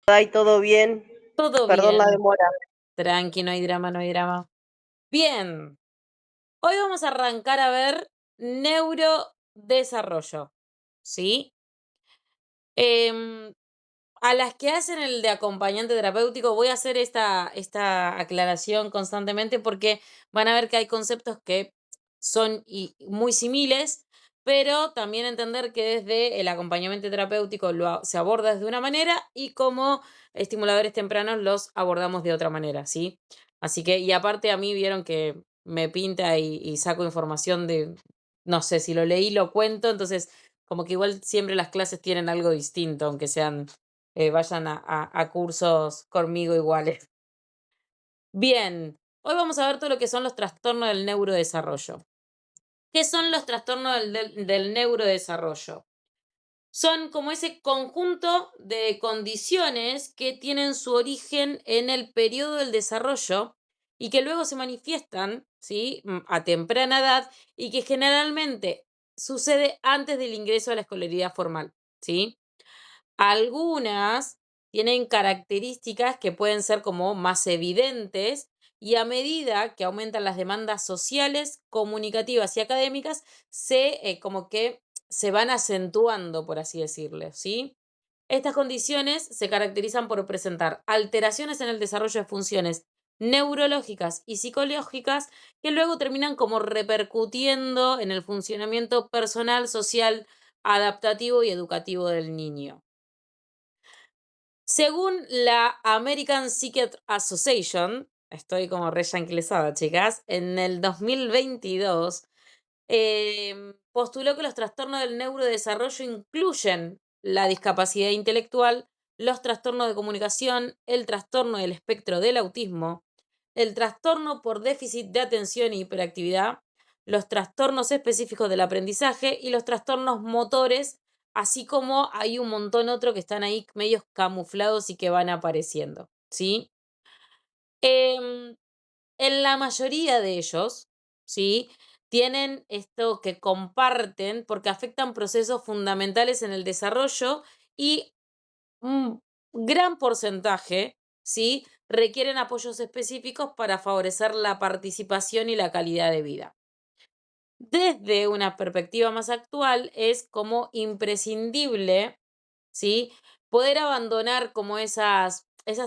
Ay, todo bien. Todo Perdón la bien, demora. tranqui, no hay drama, no hay drama. Bien, hoy vamos a arrancar a ver neurodesarrollo, ¿sí? Em, a las que hacen el de acompañante terapéutico, voy a hacer esta aclaración constantemente porque van a ver que hay conceptos que son muy similares, pero también entender que desde el acompañamiento terapéutico se aborda de una manera y como estimuladores tempranos los abordamos de otra manera, ¿sí? Así que, y aparte a mí vieron que me pinta y saco información de, no sé, si lo leí, lo cuento, entonces como que igual siempre las clases tienen algo distinto, aunque sean vayan a cursos conmigo iguales. Bien, hoy vamos a ver todo lo que son los trastornos del neurodesarrollo. ¿Qué son los trastornos del neurodesarrollo? Son como ese conjunto de condiciones que tienen su origen en el periodo del desarrollo y que luego se manifiestan, ¿sí? A temprana edad y que generalmente sucede antes del ingreso a la escolaridad formal, ¿sí? Algunas tienen características que pueden ser como más evidentes y a medida que aumentan las demandas sociales, comunicativas y académicas, como que se van acentuando, por así decirlo, ¿sí? Estas condiciones se caracterizan por presentar alteraciones en el desarrollo de funciones neurológicas y psicológicas que luego terminan como repercutiendo en el funcionamiento personal, social, adaptativo y educativo del niño. Según la American Psychiatric Association, estoy como re yanquilesada, chicas, en el 2022 postuló que los trastornos del neurodesarrollo incluyen la discapacidad intelectual, los trastornos de comunicación, el trastorno del espectro del autismo, el trastorno por déficit de atención e hiperactividad, los trastornos específicos del aprendizaje y los trastornos motores, así como hay un montón otro que están ahí medios camuflados y que van apareciendo, ¿sí? Em, en la mayoría de ellos, ¿sí? Tienen esto que comparten porque afectan procesos fundamentales en el desarrollo y un gran porcentaje, ¿sí? Requieren apoyos específicos para favorecer la participación y la calidad de vida. Desde una perspectiva más actual, es como imprescindible, ¿sí? Poder abandonar como esas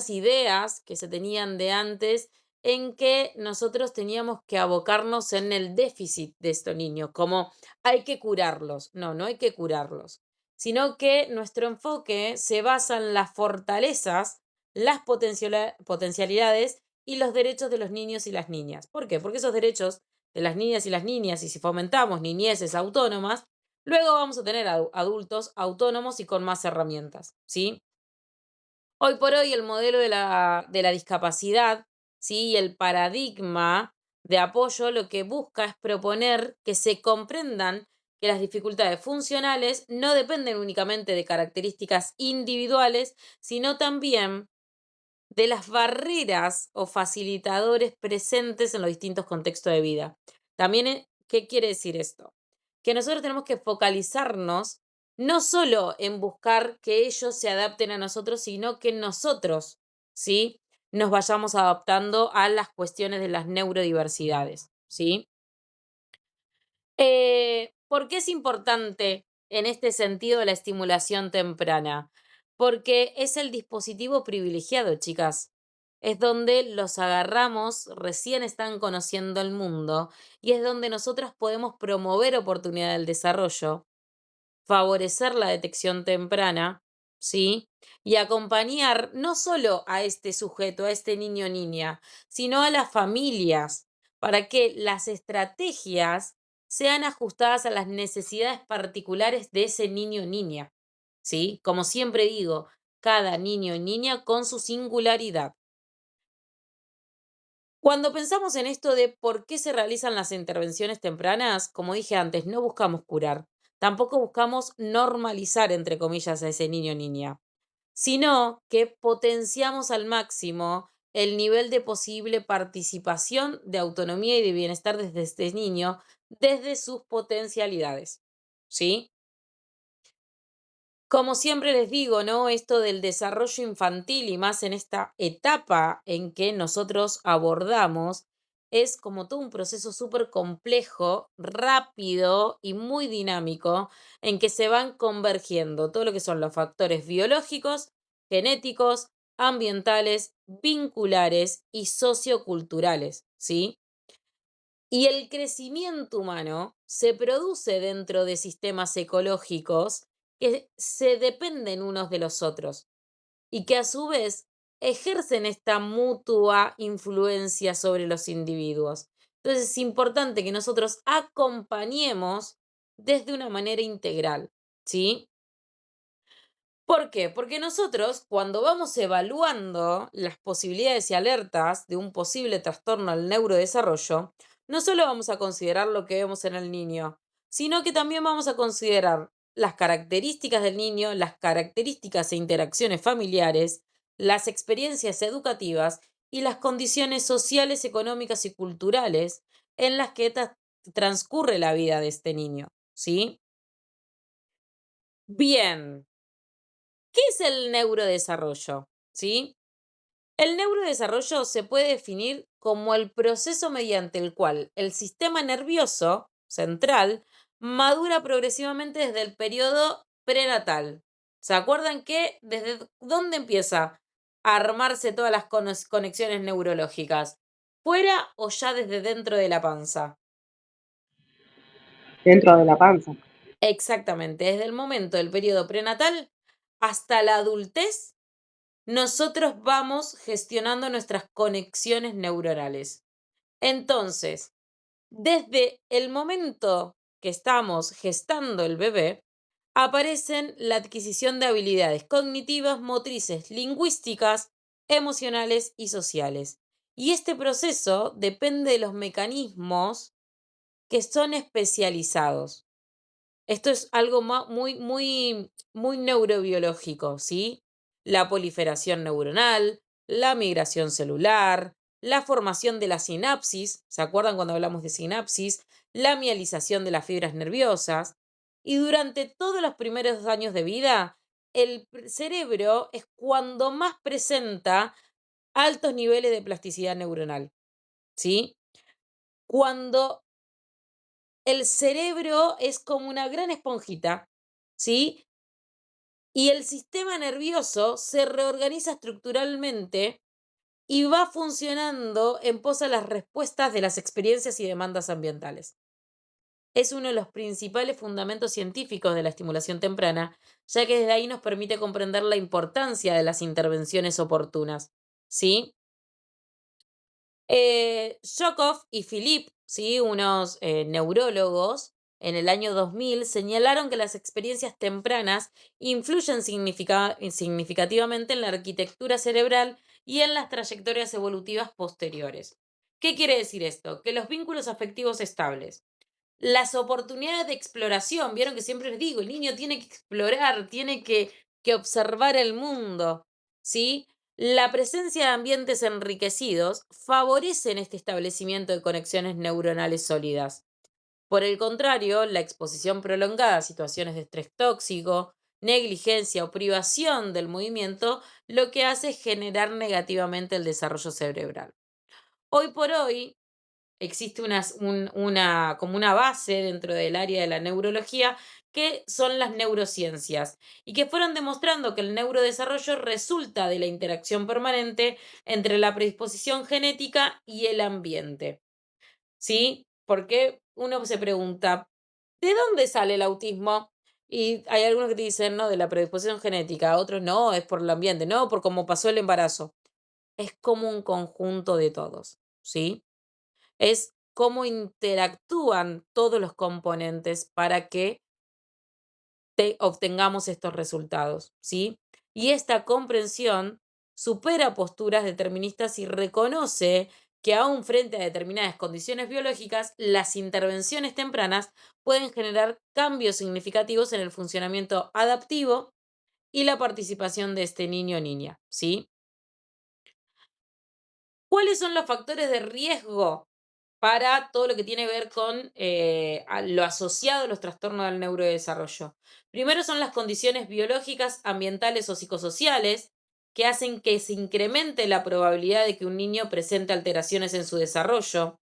ideas que se tenían de antes en que nosotros teníamos que abocarnos en el déficit de estos niños, como hay que curarlos. No, no hay que curarlos, sino que nuestro enfoque se basa en las fortalezas, las potencialidades y los derechos de los niños y las niñas. ¿Por qué? Porque esos derechos de las niñas y las niñas, y si fomentamos niñeces autónomas, luego vamos a tener adultos autónomos y con más herramientas, ¿sí? Hoy por hoy el modelo de la discapacidad, ¿sí? Y el paradigma de apoyo lo que busca es proponer que se comprendan que las dificultades funcionales no dependen únicamente de características individuales, sino también de las barreras o facilitadores presentes en los distintos contextos de vida. También, ¿qué quiere decir esto? Que nosotros tenemos que focalizarnos no solo en buscar que ellos se adapten a nosotros, sino que nosotros, ¿sí? Nos vayamos adaptando a las cuestiones de las neurodiversidades, ¿sí? ¿Por qué es importante en este sentido la estimulación temprana? Porque es el dispositivo privilegiado, chicas. Es donde los agarramos, recién están conociendo el mundo y es donde nosotras podemos promover oportunidad del desarrollo, favorecer la detección temprana, ¿sí? Y acompañar no solo a este sujeto, a este niño o niña, sino a las familias, para que las estrategias sean ajustadas a las necesidades particulares de ese niño o niña, ¿sí? Como siempre digo, cada niño o niña con su singularidad. Cuando pensamos en esto de por qué se realizan las intervenciones tempranas, como dije antes, no buscamos curar, tampoco buscamos normalizar, entre comillas, a ese niño o niña, sino que potenciamos al máximo el nivel de posible participación, de autonomía y de bienestar desde este niño, desde sus potencialidades. ¿Sí? Como siempre les digo, ¿no? Esto del desarrollo infantil y más en esta etapa en que nosotros abordamos, es como todo un proceso súper complejo, rápido y muy dinámico, en que se van convergiendo todo lo que son los factores biológicos, genéticos, ambientales, vinculares y socioculturales, ¿sí? Y el crecimiento humano se produce dentro de sistemas ecológicos que se dependen unos de los otros y que a su vez ejercen esta mutua influencia sobre los individuos. Entonces es importante que nosotros acompañemos desde una manera integral, ¿sí? ¿Por qué? Porque nosotros, cuando vamos evaluando las posibilidades y alertas de un posible trastorno al neurodesarrollo, no solo vamos a considerar lo que vemos en el niño, sino que también vamos a considerar las características del niño, las características e interacciones familiares, las experiencias educativas y las condiciones sociales, económicas y culturales en las que transcurre la vida de este niño, ¿sí? Bien, ¿qué es el neurodesarrollo? ¿Sí? El neurodesarrollo se puede definir como el proceso mediante el cual el sistema nervioso central madura progresivamente desde el periodo prenatal. ¿Se acuerdan que desde dónde empieza a armarse todas las conexiones neurológicas? ¿Fuera o ya desde dentro de la panza? dentro de la panza. Exactamente, desde el momento del periodo prenatal hasta la adultez nosotros vamos gestionando nuestras conexiones neuronales. Entonces, desde el momento que estamos gestando el bebé, aparecen la adquisición de habilidades cognitivas, motrices, lingüísticas, emocionales y sociales. Y este proceso depende de los mecanismos que son especializados. Esto es algo muy neurobiológico, ¿sí? La proliferación neuronal, la migración celular, la formación de la sinapsis, ¿se acuerdan cuando hablamos de sinapsis? La mielización de las fibras nerviosas. Y durante todos los primeros años de vida, el cerebro es cuando más presenta altos niveles de plasticidad neuronal, ¿sí? Cuando el cerebro es como una gran esponjita, ¿sí? Y el sistema nervioso se reorganiza estructuralmente y va funcionando en pos a las respuestas de las experiencias y demandas ambientales. Es uno de los principales fundamentos científicos de la estimulación temprana, ya que desde ahí nos permite comprender la importancia de las intervenciones oportunas. ¿Sí? Shokov y Philippe, ¿sí? Unos neurólogos, en el año 2000 señalaron que las experiencias tempranas influyen significativamente en la arquitectura cerebral y en las trayectorias evolutivas posteriores. ¿Qué quiere decir esto? Que los vínculos afectivos estables, las oportunidades de exploración, vieron que siempre les digo, el niño tiene que explorar, tiene que observar el mundo, ¿sí? La presencia de ambientes enriquecidos favorecen este establecimiento de conexiones neuronales sólidas. Por el contrario, la exposición prolongada a situaciones de estrés tóxico, negligencia o privación del movimiento, lo que hace es generar negativamente el desarrollo cerebral. Hoy por hoy, existe como una base dentro del área de la neurología que son las neurociencias y que fueron demostrando que el neurodesarrollo resulta de la interacción permanente entre la predisposición genética y el ambiente. ¿Sí? Porque uno se pregunta, ¿de dónde sale el autismo? Y hay algunos que te dicen, no, de la predisposición genética, otros no, es por el ambiente, no, por cómo pasó el embarazo. Es como un conjunto de todos, ¿sí? Es cómo interactúan todos los componentes para que obtengamos estos resultados, ¿sí? Y esta comprensión supera posturas deterministas y reconoce que aún frente a determinadas condiciones biológicas, las intervenciones tempranas pueden generar cambios significativos en el funcionamiento adaptivo y la participación de este niño o niña, ¿sí? ¿Cuáles son los factores de riesgo para todo lo que tiene que ver con lo asociado a los trastornos del neurodesarrollo. Primero son las condiciones biológicas, ambientales o psicosociales que hacen que se incremente la probabilidad de que un niño presente alteraciones en su desarrollo.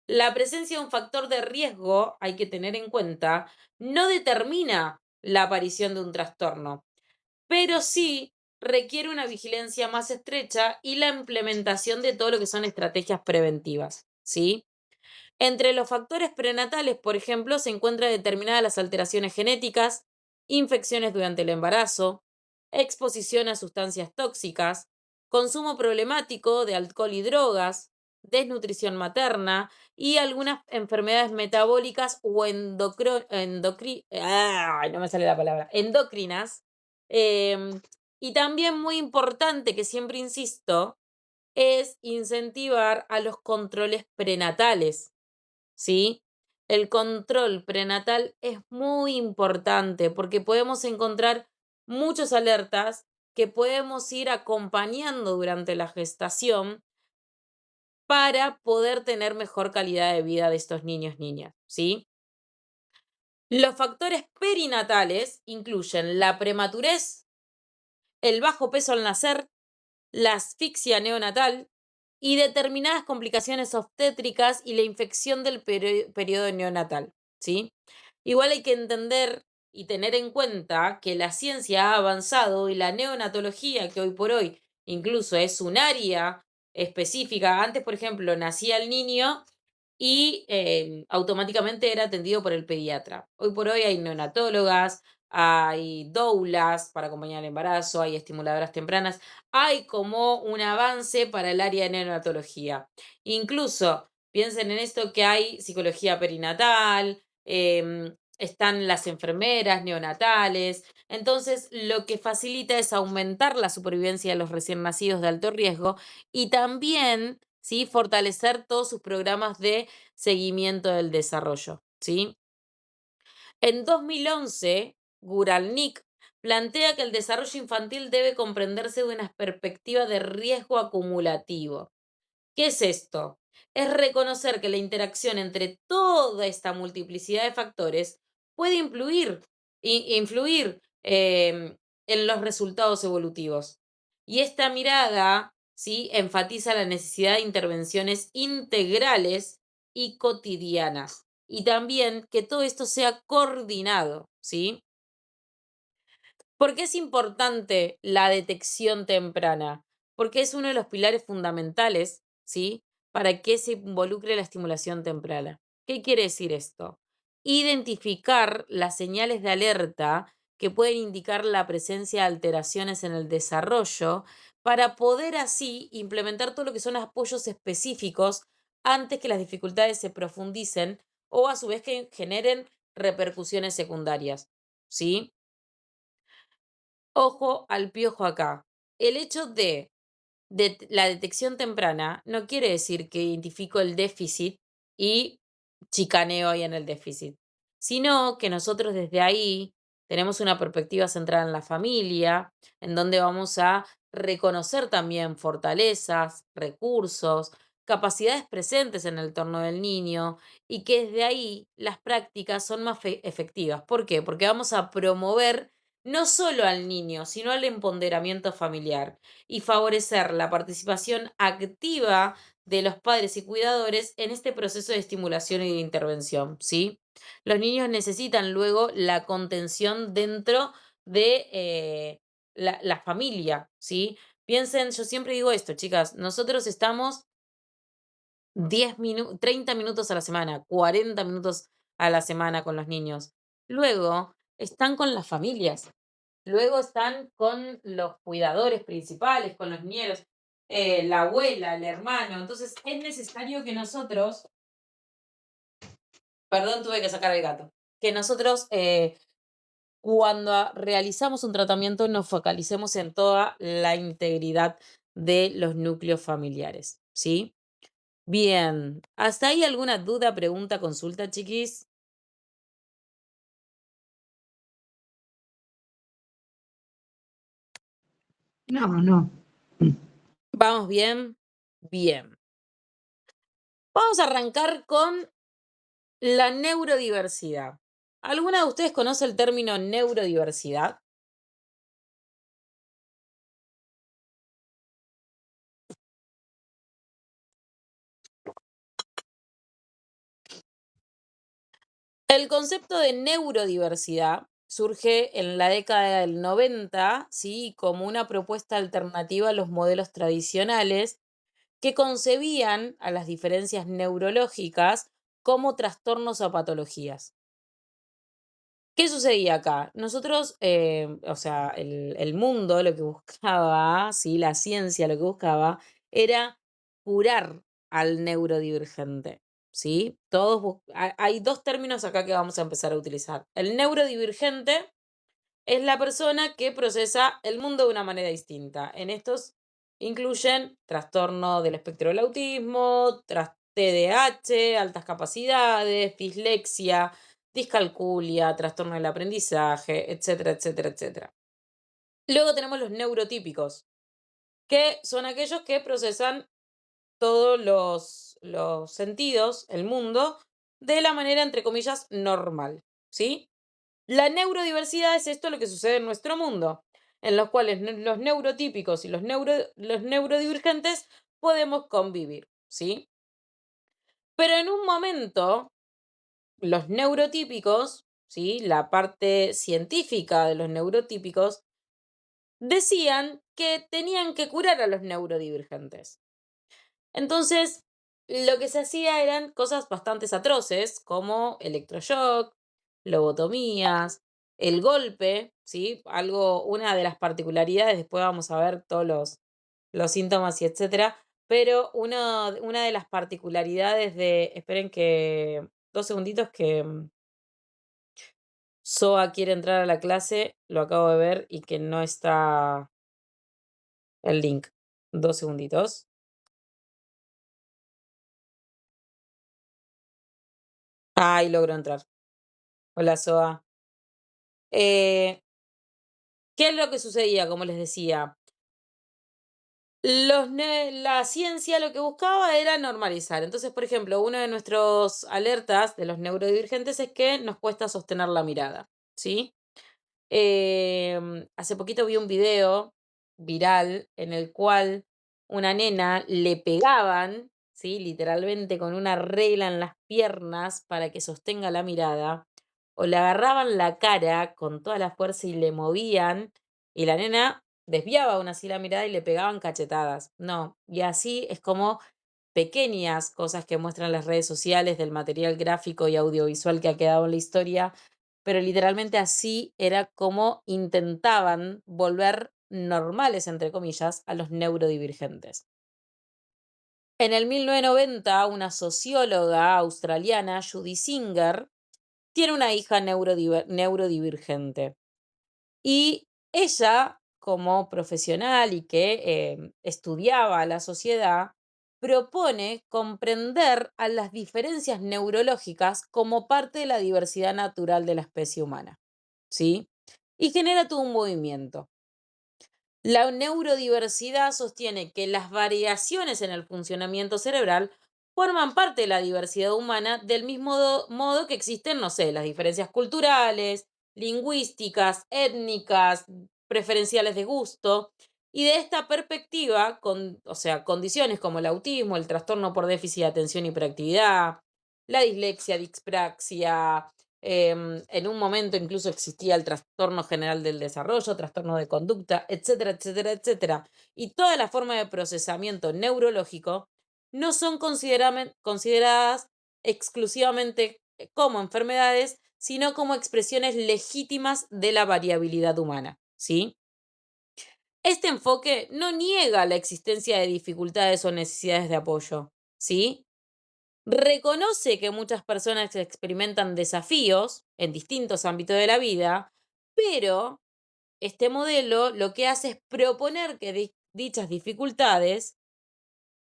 La presencia de un factor de riesgo, hay que tener en cuenta, no determina la aparición de un trastorno, pero sí requiere una vigilancia más estrecha y la implementación de todo lo que son estrategias preventivas, ¿sí? Entre los factores prenatales, por ejemplo, se encuentran determinadas las alteraciones genéticas, infecciones durante el embarazo, exposición a sustancias tóxicas, consumo problemático de alcohol y drogas, desnutrición materna y algunas enfermedades metabólicas o no me sale la palabra, endocrinas. Y también muy importante, que siempre insisto, es incentivar a los controles prenatales. ¿Sí? El control prenatal es muy importante porque podemos encontrar muchas alertas que podemos ir acompañando durante la gestación para poder tener mejor calidad de vida de estos niños, niñas, ¿sí? Los factores perinatales incluyen la prematurez, el bajo peso al nacer, la asfixia neonatal y determinadas complicaciones obstétricas y la infección del periodo neonatal, ¿sí? Igual hay que entender y tener en cuenta que la ciencia ha avanzado y la neonatología, que hoy por hoy incluso es un área específica, antes, por ejemplo, nacía el niño y automáticamente era atendido por el pediatra. Hoy por hoy hay neonatólogas, hay doulas para acompañar el embarazo, hay estimuladoras tempranas, hay como un avance para el área de neonatología. Incluso piensen en esto que hay psicología perinatal, están las enfermeras neonatales. Entonces, lo que facilita es aumentar la supervivencia de los recién nacidos de alto riesgo y también, ¿sí?, fortalecer todos sus programas de seguimiento del desarrollo, ¿sí? En 2011, Guralnik plantea que el desarrollo infantil debe comprenderse de una perspectiva de riesgo acumulativo. ¿Qué es esto? Es reconocer que la interacción entre toda esta multiplicidad de factores puede influir en los resultados evolutivos. Y esta mirada, ¿sí?, enfatiza la necesidad de intervenciones integrales y cotidianas. Y también que todo esto sea coordinado, ¿sí? ¿Por qué es importante la detección temprana? Porque es uno de los pilares fundamentales, ¿sí?, para que se involucre la estimulación temprana. ¿Qué quiere decir esto? Identificar las señales de alerta que pueden indicar la presencia de alteraciones en el desarrollo para poder así implementar todo lo que son apoyos específicos antes que las dificultades se profundicen o a su vez que generen repercusiones secundarias, ¿sí? Ojo al piojo acá. El hecho de la detección temprana no quiere decir que identifico el déficit y chicaneo ahí en el déficit, sino que nosotros desde ahí tenemos una perspectiva centrada en la familia, en donde vamos a reconocer también fortalezas, recursos, capacidades presentes en el entorno del niño y que desde ahí las prácticas son más efectivas. ¿Por qué? Porque vamos a promover no solo al niño, sino al empoderamiento familiar y favorecer la participación activa de los padres y cuidadores en este proceso de estimulación y de intervención, ¿sí? Los niños necesitan luego la contención dentro de la familia, ¿sí? Piensen, yo siempre digo esto, chicas, nosotros estamos 30 minutos a la semana, 40 minutos a la semana con los niños. Luego están con las familias. Luego están con los cuidadores principales, con los nietos, la abuela, el hermano. Entonces es necesario que nosotros, perdón, tuve que sacar el gato, que nosotros cuando realizamos un tratamiento nos focalicemos en toda la integridad de los núcleos familiares, ¿sí? Bien, ¿hasta ahí alguna duda, pregunta, consulta, chiquis? No, no. ¿Vamos bien? Bien. Vamos a arrancar con la neurodiversidad. ¿Alguna de ustedes conoce el término neurodiversidad? El concepto de neurodiversidad surge en la década del 90, ¿sí? Como una propuesta alternativa a los modelos tradicionales que concebían a las diferencias neurológicas como trastornos o patologías. ¿Qué sucedía acá? Nosotros, o sea, el mundo lo que buscaba, ¿sí? La ciencia lo que buscaba era curar al neurodivergente, ¿sí? Hay dos términos acá que vamos a empezar a utilizar. El neurodivergente es la persona que procesa el mundo de una manera distinta. En estos incluyen trastorno del espectro del autismo, TDAH, altas capacidades, dislexia, discalculia, trastorno del aprendizaje, etcétera, etcétera, etcétera. Luego tenemos los neurotípicos, que son aquellos que procesan todos los sentidos, el mundo, de la manera, entre comillas, normal, ¿sí? La neurodiversidad es esto lo que sucede en nuestro mundo, en los cuales los neurotípicos y los neurodivergentes podemos convivir, ¿sí? Pero en un momento, los neurotípicos, ¿sí? La parte científica de los neurotípicos, decían que tenían que curar a los neurodivergentes. Entonces, lo que se hacía eran cosas bastante atroces, como electroshock, lobotomías, el golpe, ¿sí? Una de las particularidades, después vamos a ver todos los síntomas y etcétera, pero una de las particularidades esperen que, 2 segunditos que Soa quiere entrar a la clase, lo acabo de ver y que no está el link. 2 segunditos. Ay, logró entrar. Hola, Soa. Eh, ¿Qué es lo que sucedía? Como les decía, la ciencia lo que buscaba era normalizar. Entonces, por ejemplo, una de nuestros alertas de los neurodivergentes es que nos cuesta sostener la mirada, ¿sí? Hace poquito vi un video viral en el cual una nena le pegaban, ¿sí? Literalmente con una regla en las piernas para que sostenga la mirada, o le agarraban la cara con toda la fuerza y le movían, y la nena desviaba aún así la mirada y le pegaban cachetadas. No, y así es como pequeñas cosas que muestran las redes sociales del material gráfico y audiovisual que ha quedado en la historia, pero literalmente así era como intentaban volver normales, entre comillas, a los neurodivergentes. En el 1990, una socióloga australiana, Judy Singer, tiene una hija neurodivergente. Y ella, como profesional y que estudiaba la sociedad, propone comprender a las diferencias neurológicas como parte de la diversidad natural de la especie humana, ¿sí? Y genera todo un movimiento. La neurodiversidad sostiene que las variaciones en el funcionamiento cerebral forman parte de la diversidad humana del mismo modo que existen, no sé, las diferencias culturales, lingüísticas, étnicas, preferenciales de gusto. Y de esta perspectiva, o sea, condiciones como el autismo, el trastorno por déficit de atención y hiperactividad, la dislexia, dispraxia, en un momento incluso existía el trastorno general del desarrollo, trastorno de conducta, etcétera, etcétera, etcétera. Y toda la forma de procesamiento neurológico no son consideradas exclusivamente como enfermedades, sino como expresiones legítimas de la variabilidad humana, ¿sí? Este enfoque no niega la existencia de dificultades o necesidades de apoyo, ¿sí? Reconoce que muchas personas experimentan desafíos en distintos ámbitos de la vida, pero este modelo lo que hace es proponer que dichas dificultades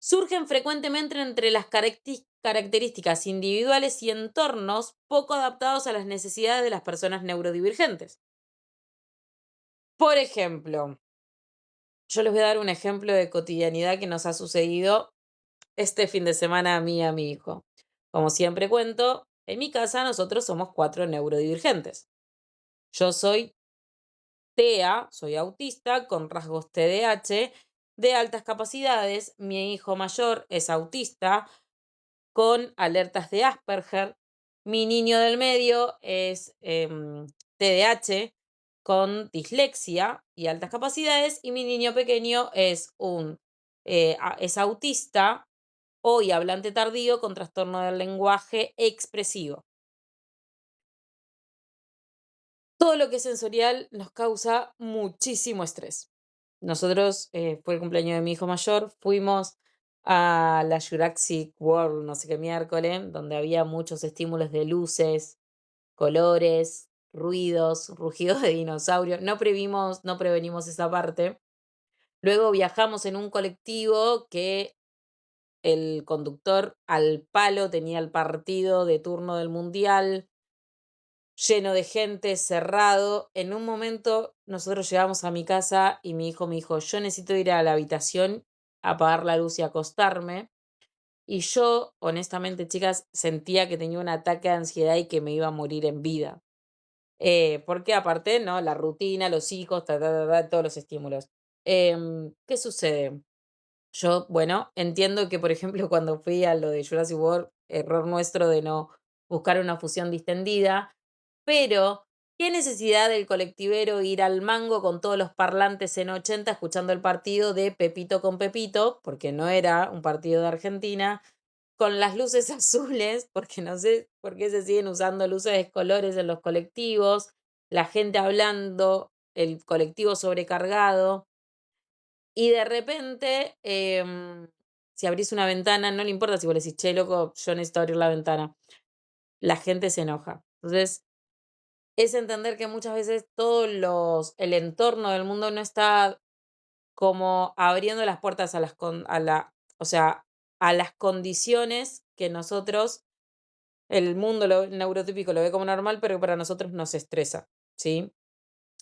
surgen frecuentemente entre las características individuales y entornos poco adaptados a las necesidades de las personas neurodivergentes. Por ejemplo, yo les voy a dar un ejemplo de cotidianidad que nos ha sucedido este fin de semana a mí y a mi hijo. Como siempre cuento, en mi casa nosotros somos 4 neurodivergentes. Yo soy TEA, soy autista con rasgos TDAH de altas capacidades. Mi hijo mayor es autista con alertas de Asperger. Mi niño del medio es TDAH con dislexia y altas capacidades. Y mi niño pequeño es es autista o y hablante tardío con trastorno del lenguaje expresivo. Todo lo que es sensorial nos causa muchísimo estrés. Nosotros, fue el cumpleaños de mi hijo mayor, fuimos a la Jurassic World, no sé qué miércoles, donde había muchos estímulos de luces, colores, ruidos, rugidos de dinosaurio. No prevenimos esa parte. Luego viajamos en un colectivo que el conductor al palo tenía el partido de turno del mundial, lleno de gente, cerrado. En un momento nosotros llegamos a mi casa y mi hijo me dijo, yo necesito ir a la habitación, apagar la luz y acostarme. Y yo, honestamente, chicas, sentía que tenía un ataque de ansiedad y que me iba a morir en vida. Porque aparte, ¿no? La rutina, los hijos, todos los estímulos. ¿Qué sucede? Yo, bueno, entiendo que, por ejemplo, cuando fui a lo de Jurassic World, error nuestro de no buscar una fusión distendida, pero qué necesidad del colectivero ir al mango con todos los parlantes en 80 escuchando el partido de Pepito con Pepito, porque no era un partido de Argentina, con las luces azules, porque no sé por qué se siguen usando luces de colores en los colectivos, la gente hablando, el colectivo sobrecargado. Y de repente, si abrís una ventana, no le importa si vos le decís, che, loco, yo necesito abrir la ventana. La gente se enoja. Entonces, es entender que muchas veces el entorno del mundo no está como abriendo las puertas a o sea, a las condiciones que nosotros, el mundo el neurotípico lo ve como normal, pero que para nosotros nos estresa, ¿sí?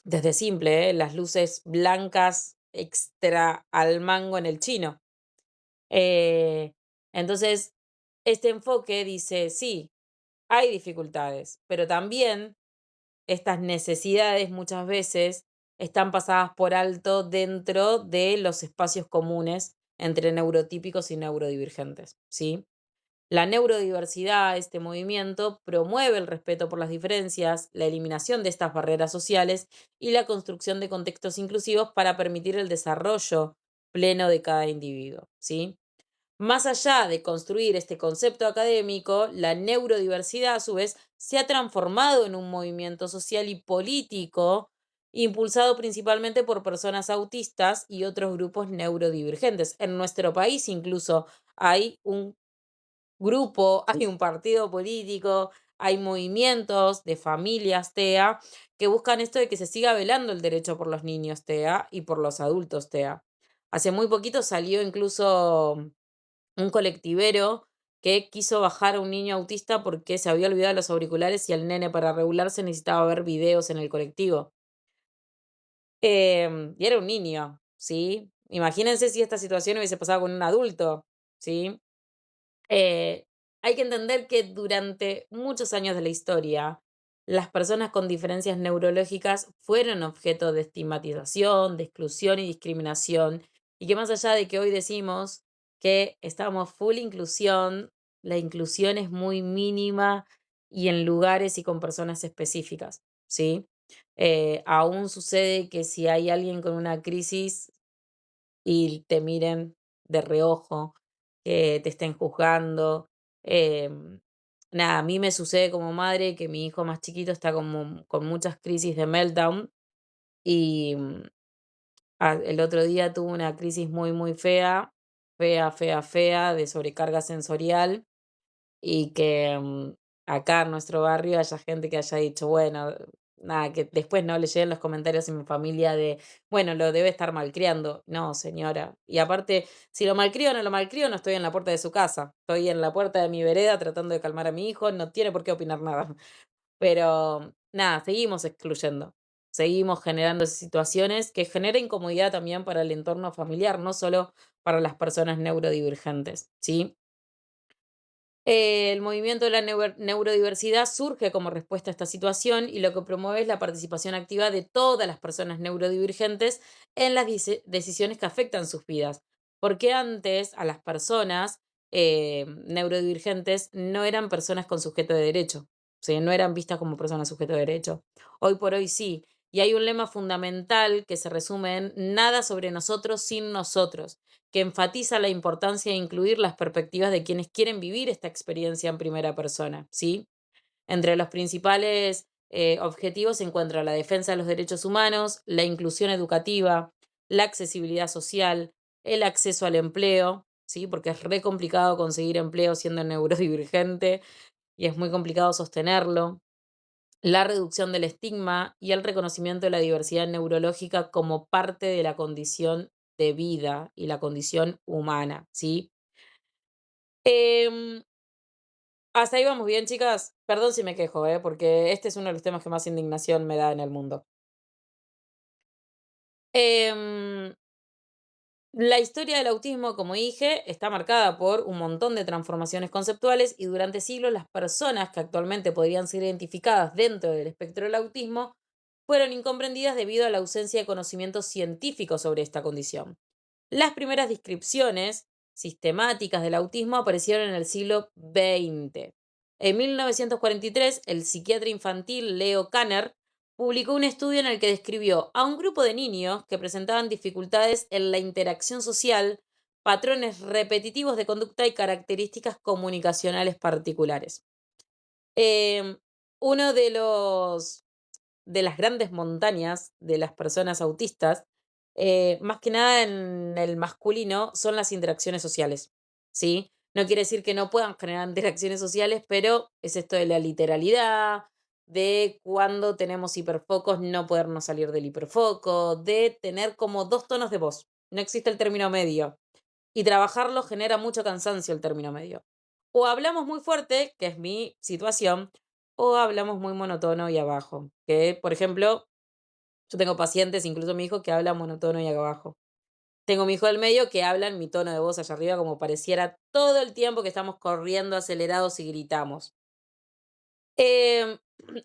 Desde simple, ¿eh? Las luces blancas extra al mango en el chino. Eh, entonces, este enfoque dice, sí, hay dificultades, pero también estas necesidades muchas veces están pasadas por alto dentro de los espacios comunes entre neurotípicos y neurodivergentes, ¿sí? La neurodiversidad, este movimiento, promueve el respeto por las diferencias, la eliminación de estas barreras sociales y la construcción de contextos inclusivos para permitir el desarrollo pleno de cada individuo, ¿sí? Más allá de construir este concepto académico, la neurodiversidad, a su vez, se ha transformado en un movimiento social y político impulsado principalmente por personas autistas y otros grupos neurodivergentes. En nuestro país incluso hay un grupo, hay un partido político, hay movimientos de familias TEA que buscan esto de que se siga velando el derecho por los niños TEA y por los adultos TEA. Hace muy poquito salió incluso un colectivero que quiso bajar a un niño autista porque se había olvidado los auriculares y el nene para regularse necesitaba ver videos en el colectivo. Y era un niño, ¿sí? Imagínense si esta situación hubiese pasado con un adulto, ¿sí? Eh, Hay que entender que durante muchos años de la historia, las personas con diferencias neurológicas fueron objeto de estigmatización, de exclusión y discriminación, y que más allá de que hoy decimos que estamos full inclusión, la inclusión es muy mínima y en lugares y con personas específicas, ¿sí? Aún sucede que si hay alguien con una crisis, y te miren de reojo, que te estén juzgando. Em, Nada, a mí me sucede como madre que mi hijo más chiquito está como con muchas crisis de meltdown y el otro día tuvo una crisis muy, muy fea, fea, fea, fea, de sobrecarga sensorial y que acá en nuestro barrio haya gente que haya dicho, bueno, nada, que después no le lleguen los comentarios en mi familia de, bueno, lo debe estar malcriando. No, señora. Y aparte, si lo malcrio o no lo malcrio, no estoy en la puerta de su casa. Estoy en la puerta de mi vereda tratando de calmar a mi hijo, no tiene por qué opinar nada. Pero nada, seguimos excluyendo. seguimos generando esas situaciones que genera incomodidad también para el entorno familiar, no solo para las personas neurodivergentes, ¿sí? El movimiento de la neurodiversidad surge como respuesta a esta situación y lo que promueve es la participación activa de todas las personas neurodivergentes en las decisiones que afectan sus vidas. Porque antes a las personas neurodivergentes no eran personas con sujeto de derecho, o sea, no eran vistas como personas sujeto de derecho. Hoy por hoy sí. Y hay un lema fundamental que se resume en nada sobre nosotros sin nosotros, que enfatiza la importancia de incluir las perspectivas de quienes quieren vivir esta experiencia en primera persona, ¿sí? Entre los principales objetivos se encuentra la defensa de los derechos humanos, la inclusión educativa, la accesibilidad social, el acceso al empleo, ¿sí? Porque es re complicado conseguir empleo siendo neurodivergente y es muy complicado sostenerlo, la reducción del estigma y el reconocimiento de la diversidad neurológica como parte de la condición de vida y la condición humana, ¿sí? Em, Hasta ahí vamos bien, chicas. Perdón si me quejo, porque este es uno de los temas que más indignación me da en el mundo. Em, la historia del autismo, como dije, está marcada por un montón de transformaciones conceptuales y durante siglos las personas que actualmente podrían ser identificadas dentro del espectro del autismo fueron incomprendidas debido a la ausencia de conocimiento científico sobre esta condición. Las primeras descripciones sistemáticas del autismo aparecieron en el siglo XX. En 1943, el psiquiatra infantil Leo Kanner publicó un estudio en el que describió a un grupo de niños que presentaban dificultades en la interacción social, patrones repetitivos de conducta y características comunicacionales particulares. Em, Uno de las grandes montañas de las personas autistas, más que nada en el masculino, son las interacciones sociales, ¿sí? No quiere decir que no puedan generar interacciones sociales, pero es esto de la literalidad, de cuando tenemos hiperfocos no podernos salir del hiperfoco, de tener como dos tonos de voz. No existe el término medio. Y trabajarlo genera mucho cansancio el término medio. O hablamos muy fuerte, que es mi situación, o hablamos muy monótono y abajo. Que, por ejemplo, yo tengo pacientes, incluso mi hijo, que habla monótono y abajo. Tengo mi hijo del medio que habla en mi tono de voz allá arriba, como pareciera todo el tiempo que estamos corriendo acelerados y gritamos. Em,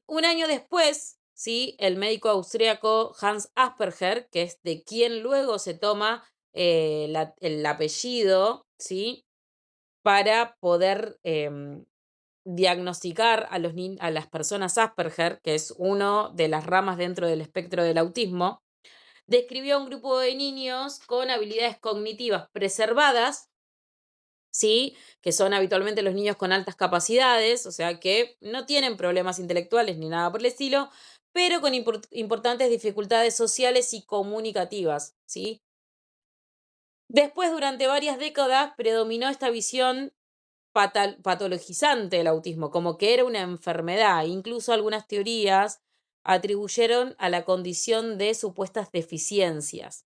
un año después, ¿sí? El médico austríaco Hans Asperger, que es de quien luego se toma el apellido, ¿sí? Para poder diagnosticar a las personas Asperger, que es uno de las ramas dentro del espectro del autismo, describió a un grupo de niños con habilidades cognitivas preservadas, ¿sí? Que son habitualmente los niños con altas capacidades, o sea, que no tienen problemas intelectuales ni nada por el estilo, pero con importantes dificultades sociales y comunicativas, ¿sí? Después, durante varias décadas, predominó esta visión patologizante del autismo, como que era una enfermedad. Incluso algunas teorías atribuyeron a la condición de supuestas deficiencias,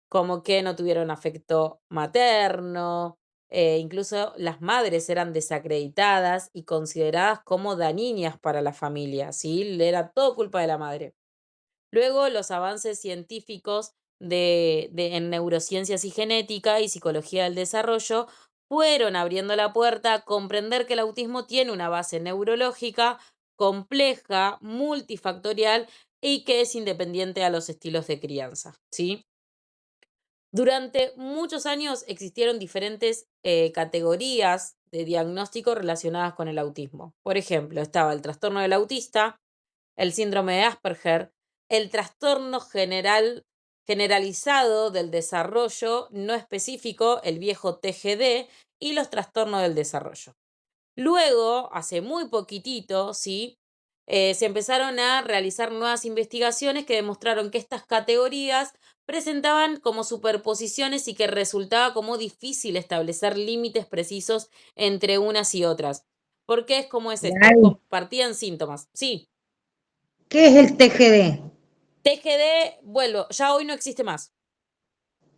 como que no tuvieron afecto materno, incluso las madres eran desacreditadas y consideradas como dañinas para la familia, ¿sí? Era todo culpa de la madre. Luego, los avances científicos en neurociencias y genética y psicología del desarrollo fueron abriendo la puerta a comprender que el autismo tiene una base neurológica compleja, multifactorial y que es independiente a los estilos de crianza, ¿sí? Durante muchos años existieron diferentes categorías de diagnóstico relacionadas con el autismo. Por ejemplo, estaba el trastorno del autista, el síndrome de Asperger, el trastorno generalizado del desarrollo no específico, el viejo TGD, y los trastornos del desarrollo. Luego, hace muy poquitito, ¿sí? Se empezaron a realizar nuevas investigaciones que demostraron que estas categorías presentaban como superposiciones y que resultaba como difícil establecer límites precisos entre unas y otras. ¿Por qué es como es esto? Ay, Compartían síntomas. Sí, ¿qué es el TGD? TGD, vuelvo, ya hoy no existe más,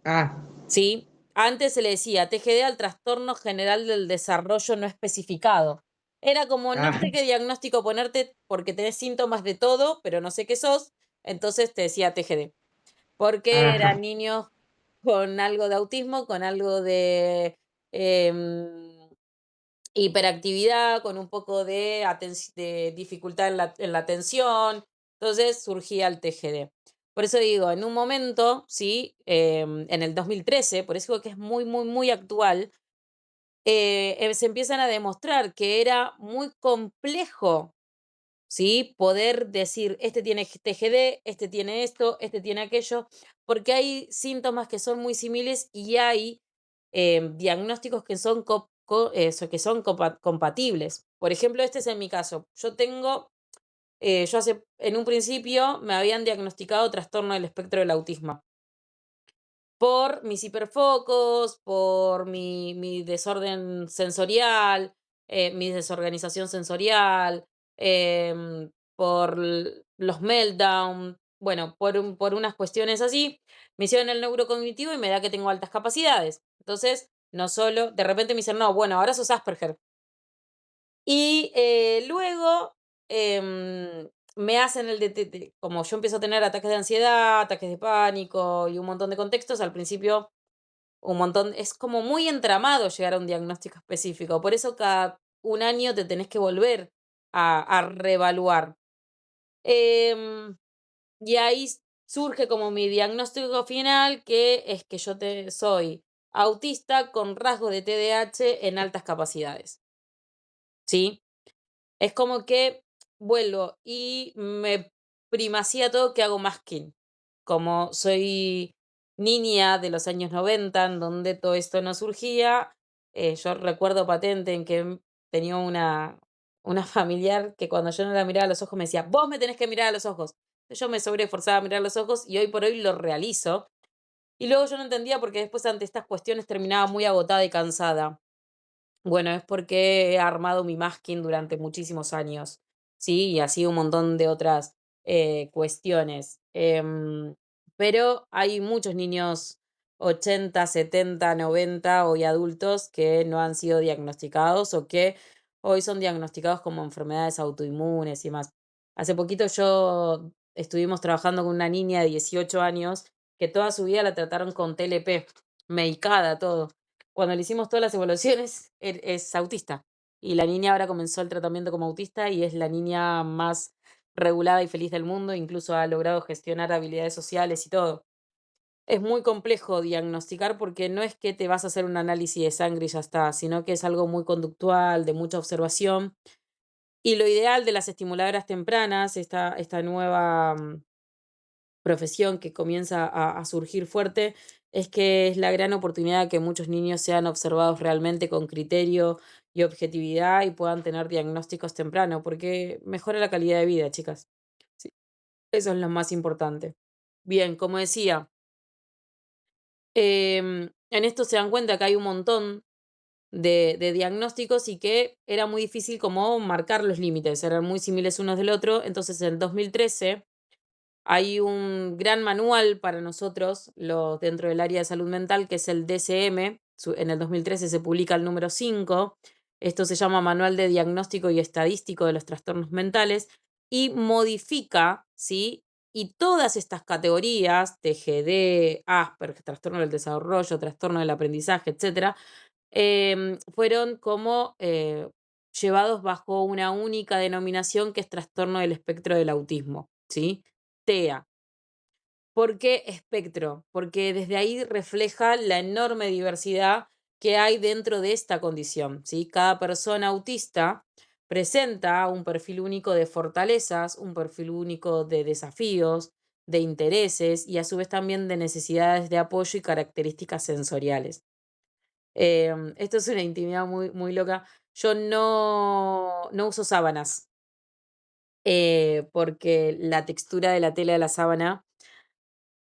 Ah, ¿sí? Antes se le decía TGD al trastorno general del desarrollo no especificado. Era como, no ah, sé qué diagnóstico ponerte porque tenés síntomas de todo, pero no sé qué sos. Entonces te decía TGD, porque eran Ajá. niños con algo de autismo, con algo de em, hiperactividad, con un poco de, de dificultad en la atención. Entonces surgía el TGD. Por eso digo, en un momento, sí, en el 2013, por eso digo que es muy, muy, muy actual, se empiezan a demostrar que era muy complejo, ¿sí? Poder decir, este tiene TGD, este tiene esto, este tiene aquello, porque hay síntomas que son muy similares y hay diagnósticos que son, que son compatibles. Por ejemplo, este es en mi caso. Yo tengo, en un principio me habían diagnosticado trastorno del espectro del autismo por mis hiperfocos, por mi desorden sensorial, mi desorganización sensorial, los meltdown, bueno, por unas cuestiones así, me hicieron el neurocognitivo y me da que tengo altas capacidades. Entonces, no solo, de repente me dicen, no, bueno, ahora sos Asperger. Y luego me hacen como yo empiezo a tener ataques de ansiedad, ataques de pánico y un montón de contextos, al principio un montón, es como muy entramado llegar a un diagnóstico específico. Por eso cada un año te tenés que volver a reevaluar. Em, y ahí surge como mi diagnóstico final, que es que soy autista con rasgos de TDAH en altas capacidades. ¿Sí? Es como que vuelvo y me primacía todo que hago masking. Como soy niña de los años 90, en donde todo esto no surgía, yo recuerdo patente en que tenía una familiar que cuando yo no la miraba a los ojos me decía, vos me tenés que mirar a los ojos. Yo me sobreesforzaba a mirar a los ojos y hoy por hoy lo realizo. Y luego yo no entendía porque después ante estas cuestiones terminaba muy agotada y cansada. Bueno, es porque he armado mi masking durante muchísimos años, ¿sí? Y así un montón de otras cuestiones. Pero hay muchos niños 80, 70, 90 hoy adultos que no han sido diagnosticados o que hoy son diagnosticados como enfermedades autoinmunes y más. Hace poquito yo estuvimos trabajando con una niña de 18 años que toda su vida la trataron con TLP, medicada, todo. Cuando le hicimos todas las evaluaciones, es autista. Y la niña ahora comenzó el tratamiento como autista y es la niña más regulada y feliz del mundo, incluso ha logrado gestionar habilidades sociales y todo. Es muy complejo diagnosticar porque no es que te vas a hacer un análisis de sangre y ya está, sino que es algo muy conductual, de mucha observación. Y lo ideal de las estimuladoras tempranas, esta nueva profesión que comienza a surgir fuerte, es que es la gran oportunidad de que muchos niños sean observados realmente con criterio y objetividad y puedan tener diagnósticos tempranos, porque mejora la calidad de vida, chicas. Sí, eso es lo más importante. Bien, como decía, en esto se dan cuenta que hay un montón de diagnósticos y que era muy difícil como marcar los límites, eran muy similares unos del otro. Entonces, en 2013 hay un gran manual para nosotros, dentro del área de salud mental, que es el DSM. En el 2013 se publica el número 5. Esto se llama Manual de Diagnóstico y Estadístico de los Trastornos Mentales y modifica, ¿sí? Y todas estas categorías, TGD, Asperger, trastorno del desarrollo, trastorno del aprendizaje, etcétera, fueron como llevados bajo una única denominación que es trastorno del espectro del autismo, ¿sí? TEA. ¿Por qué espectro? Porque desde ahí refleja la enorme diversidad que hay dentro de esta condición, ¿sí? Cada persona autista presenta un perfil único de fortalezas, un perfil único de desafíos, de intereses y a su vez también de necesidades de apoyo y características sensoriales. Esto es una intimidad muy, muy loca. Yo no uso sábanas porque la textura de la tela de la sábana.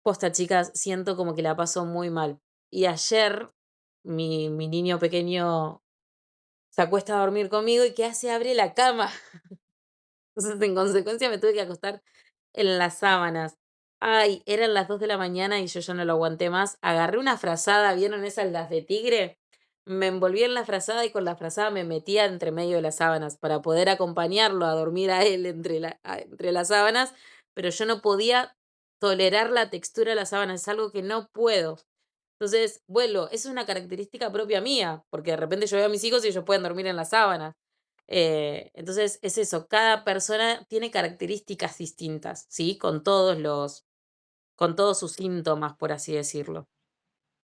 Posta, chicas, siento como que la paso muy mal. Y ayer mi niño pequeño se acuesta a dormir conmigo y ¿qué hace? Abre la cama. Entonces, en consecuencia, me tuve que acostar en las sábanas. Ay, eran las 2 de la mañana y yo ya no lo aguanté más. Agarré una frazada, ¿vieron esas las de tigre? Me envolví en la frazada y con la frazada me metía entre medio de las sábanas para poder acompañarlo a dormir a él entre las sábanas, pero yo no podía tolerar la textura de la sábana, es algo que no puedo. Entonces, vuelvo, es una característica propia mía, porque de repente yo veo a mis hijos y ellos pueden dormir en la sábana. Entonces, es eso, cada persona tiene características distintas, ¿sí? Con todos sus síntomas, por así decirlo.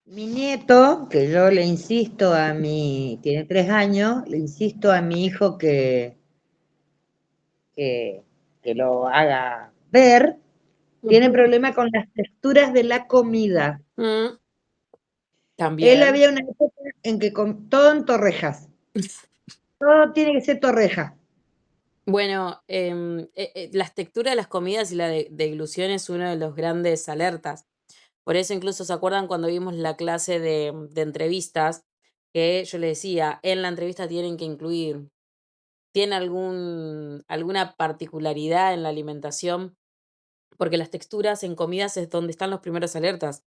Mi nieto, que yo le insisto tiene 3 años, le insisto a mi hijo que, que lo haga ver, tiene Ujú. problema con las texturas de la comida. Mm, Él también. había una época en que todo en torrejas, todo tiene que ser torreja. Bueno, las texturas de las comidas y la deglución es uno de los grandes alertas. Por eso incluso se acuerdan cuando vimos la clase de entrevistas, que yo le decía, en la entrevista tienen que incluir, ¿tiene alguna particularidad en la alimentación? Porque las texturas en comidas es donde están los primeros alertas.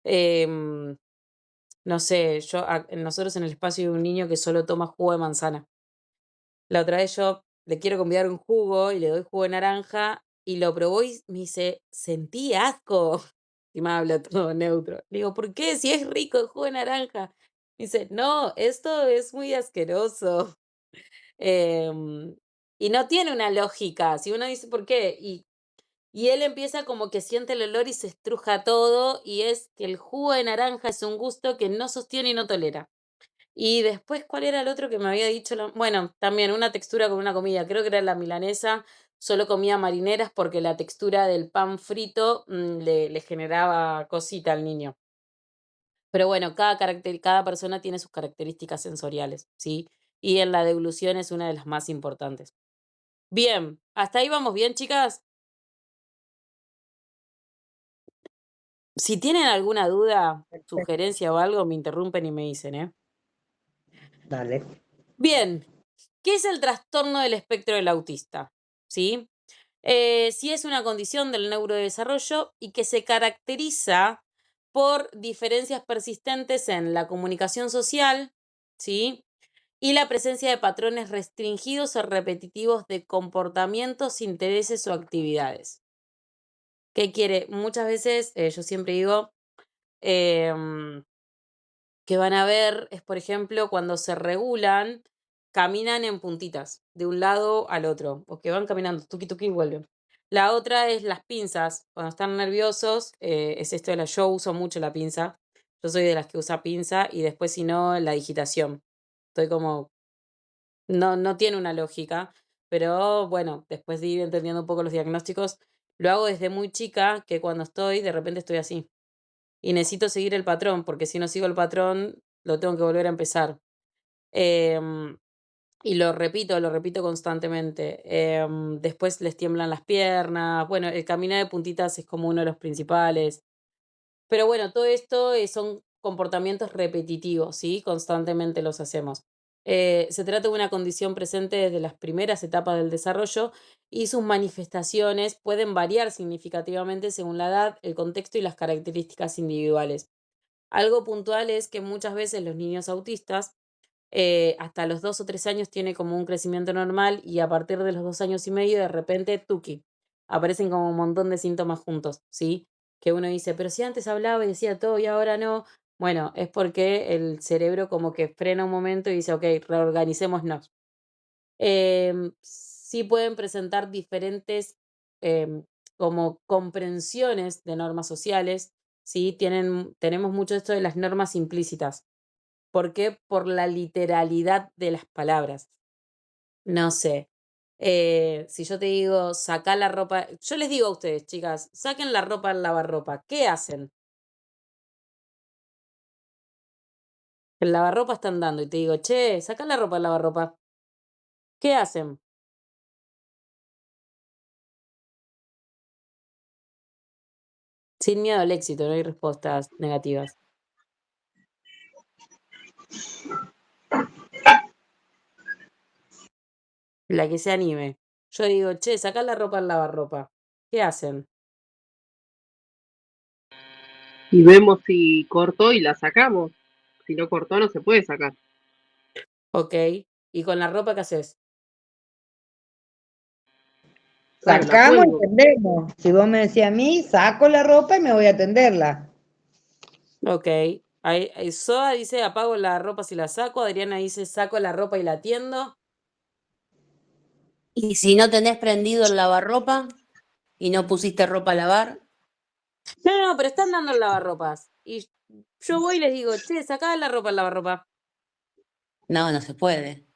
Em, no sé, nosotros en el espacio hay un niño que solo toma jugo de manzana. La otra vez yo le quiero convidar un jugo y le doy jugo de naranja y lo probó y me dice, sentí asco. Y me habla todo neutro. Le digo, ¿por qué? Si es rico el jugo de naranja. Dice, no, esto es muy asqueroso. Em, y no tiene una lógica. Si uno dice, ¿por qué? Y él empieza como que siente el olor y se estruja todo y es que el jugo de naranja es un gusto que no sostiene y no tolera. Y después, ¿cuál era el otro que me había dicho? Bueno, también una textura con una comida, creo que era la milanesa, solo comía marineras porque la textura del pan frito le generaba cosita al niño. Pero bueno, cada persona tiene sus características sensoriales, ¿sí? Y en la deglución es una de las más importantes. Bien, hasta ahí vamos bien, chicas. Si tienen alguna duda, sugerencia o algo, me interrumpen y me dicen, ¿eh? Dale. Bien, ¿qué es el trastorno del espectro del autista? ¿Sí? Sí es una condición del neurodesarrollo y que se caracteriza por diferencias persistentes en la comunicación social, ¿sí? Y la presencia de patrones restringidos o repetitivos de comportamientos, intereses o actividades. ¿Qué quiere? Muchas veces, yo siempre digo, em, que van a ver es, por ejemplo, cuando se regulan, caminan en puntitas, de un lado al otro, o que van caminando, tuki tuki y vuelven. La otra es las pinzas. Cuando están nerviosos, es esto de yo uso mucho la pinza. Yo soy de las que usa pinza y después, si no, la digitación. Estoy como, no tiene una lógica, pero bueno, después de ir entendiendo un poco los diagnósticos, lo hago desde muy chica, que cuando estoy, de repente estoy así y necesito seguir el patrón, porque si no sigo el patrón, lo tengo que volver a empezar. Em, y lo repito constantemente. Después les tiemblan las piernas. Bueno, el caminar de puntitas es como uno de los principales. Pero bueno, todo esto son comportamientos repetitivos, ¿sí? Constantemente los hacemos. Se trata de una condición presente desde las primeras etapas del desarrollo y sus manifestaciones pueden variar significativamente según la edad, el contexto y las características individuales. Algo puntual es que muchas veces los niños autistas hasta los 2 o 3 años tiene como un crecimiento normal y a partir de los 2 años y medio de repente, tuki, aparecen como un montón de síntomas juntos, ¿sí? Que uno dice, pero si antes hablaba y decía todo y ahora no. Bueno, es porque el cerebro como que frena un momento y dice, ok, reorganicémonos. Sí pueden presentar diferentes como comprensiones de normas sociales, ¿sí? Tenemos mucho esto de las normas implícitas. ¿Por qué? Por la literalidad de las palabras. No sé. Si yo te digo, saca la ropa, yo les digo a ustedes, chicas, saquen la ropa al lavarropa. ¿Qué hacen? El lavarropa está andando y te digo, che, saca la ropa al lavarropa. ¿Qué hacen? Sin miedo al éxito, no hay respuestas negativas. La que se anime. Yo digo, che, saca la ropa al lavarropa. ¿Qué hacen? Y vemos si cortó y la sacamos. Si no cortó, no se puede sacar. Ok. ¿Y con la ropa qué haces? Claro, la Sacamos y cuelgo. tendemos. Si vos me decís a mí, saco la ropa y me voy a tenderla. Ok. Soa dice apago la ropa si la saco. Adriana dice saco la ropa y la tiendo. Y si no tenés prendido el lavarropa y no pusiste ropa a lavar, No, pero están dando el lavarropas. Y yo voy y les digo, che, sacá la ropa al lavarropa. no se puede.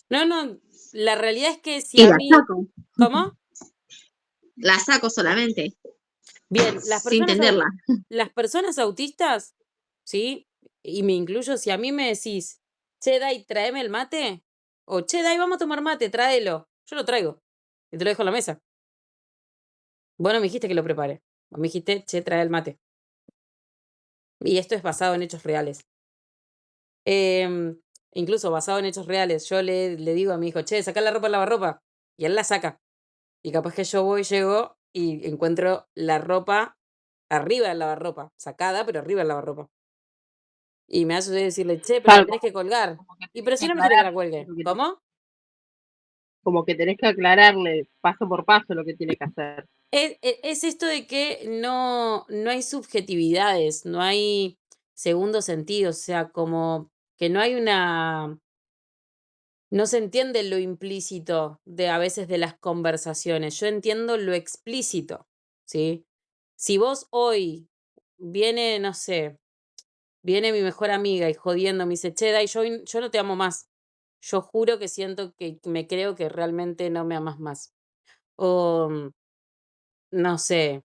No, la realidad es que si Y a la mí... saco. ¿Cómo? La saco solamente, Bien, sin tenderla. las personas autistas, ¿sí? Y me incluyo, si a mí me decís, che, Dai, tráeme el mate, o che, Dai, vamos a tomar mate, tráelo. Yo lo traigo y te lo dejo en la mesa. Vos no me dijiste que lo prepare. Vos me dijiste, che, trae el mate. Y esto es basado en hechos reales. Em, Incluso basado en hechos reales, yo le digo a mi hijo, che, saca la ropa al lavarropa. Y él la saca. Y capaz que yo llego y encuentro la ropa arriba del lavarropa, sacada, pero arriba del lavarropa. Y me hace decirle, che, pero la Claro, tenés que colgar. como que Y tenés pero que si no me quiere que aclarar la cuelgue. lo que ¿Cómo? como que tenés que aclararle paso por paso lo que tiene que hacer. Es esto de que no hay subjetividades, no hay segundos sentidos, o sea, como que no hay una... No se entiende lo implícito de a veces de las conversaciones. Yo entiendo lo explícito, ¿sí? Si vos hoy viene, no sé, viene mi mejor amiga y jodiendo me dice, che, Dai, yo no te amo más. Yo juro que siento que me creo que realmente no me amas más. O, no sé,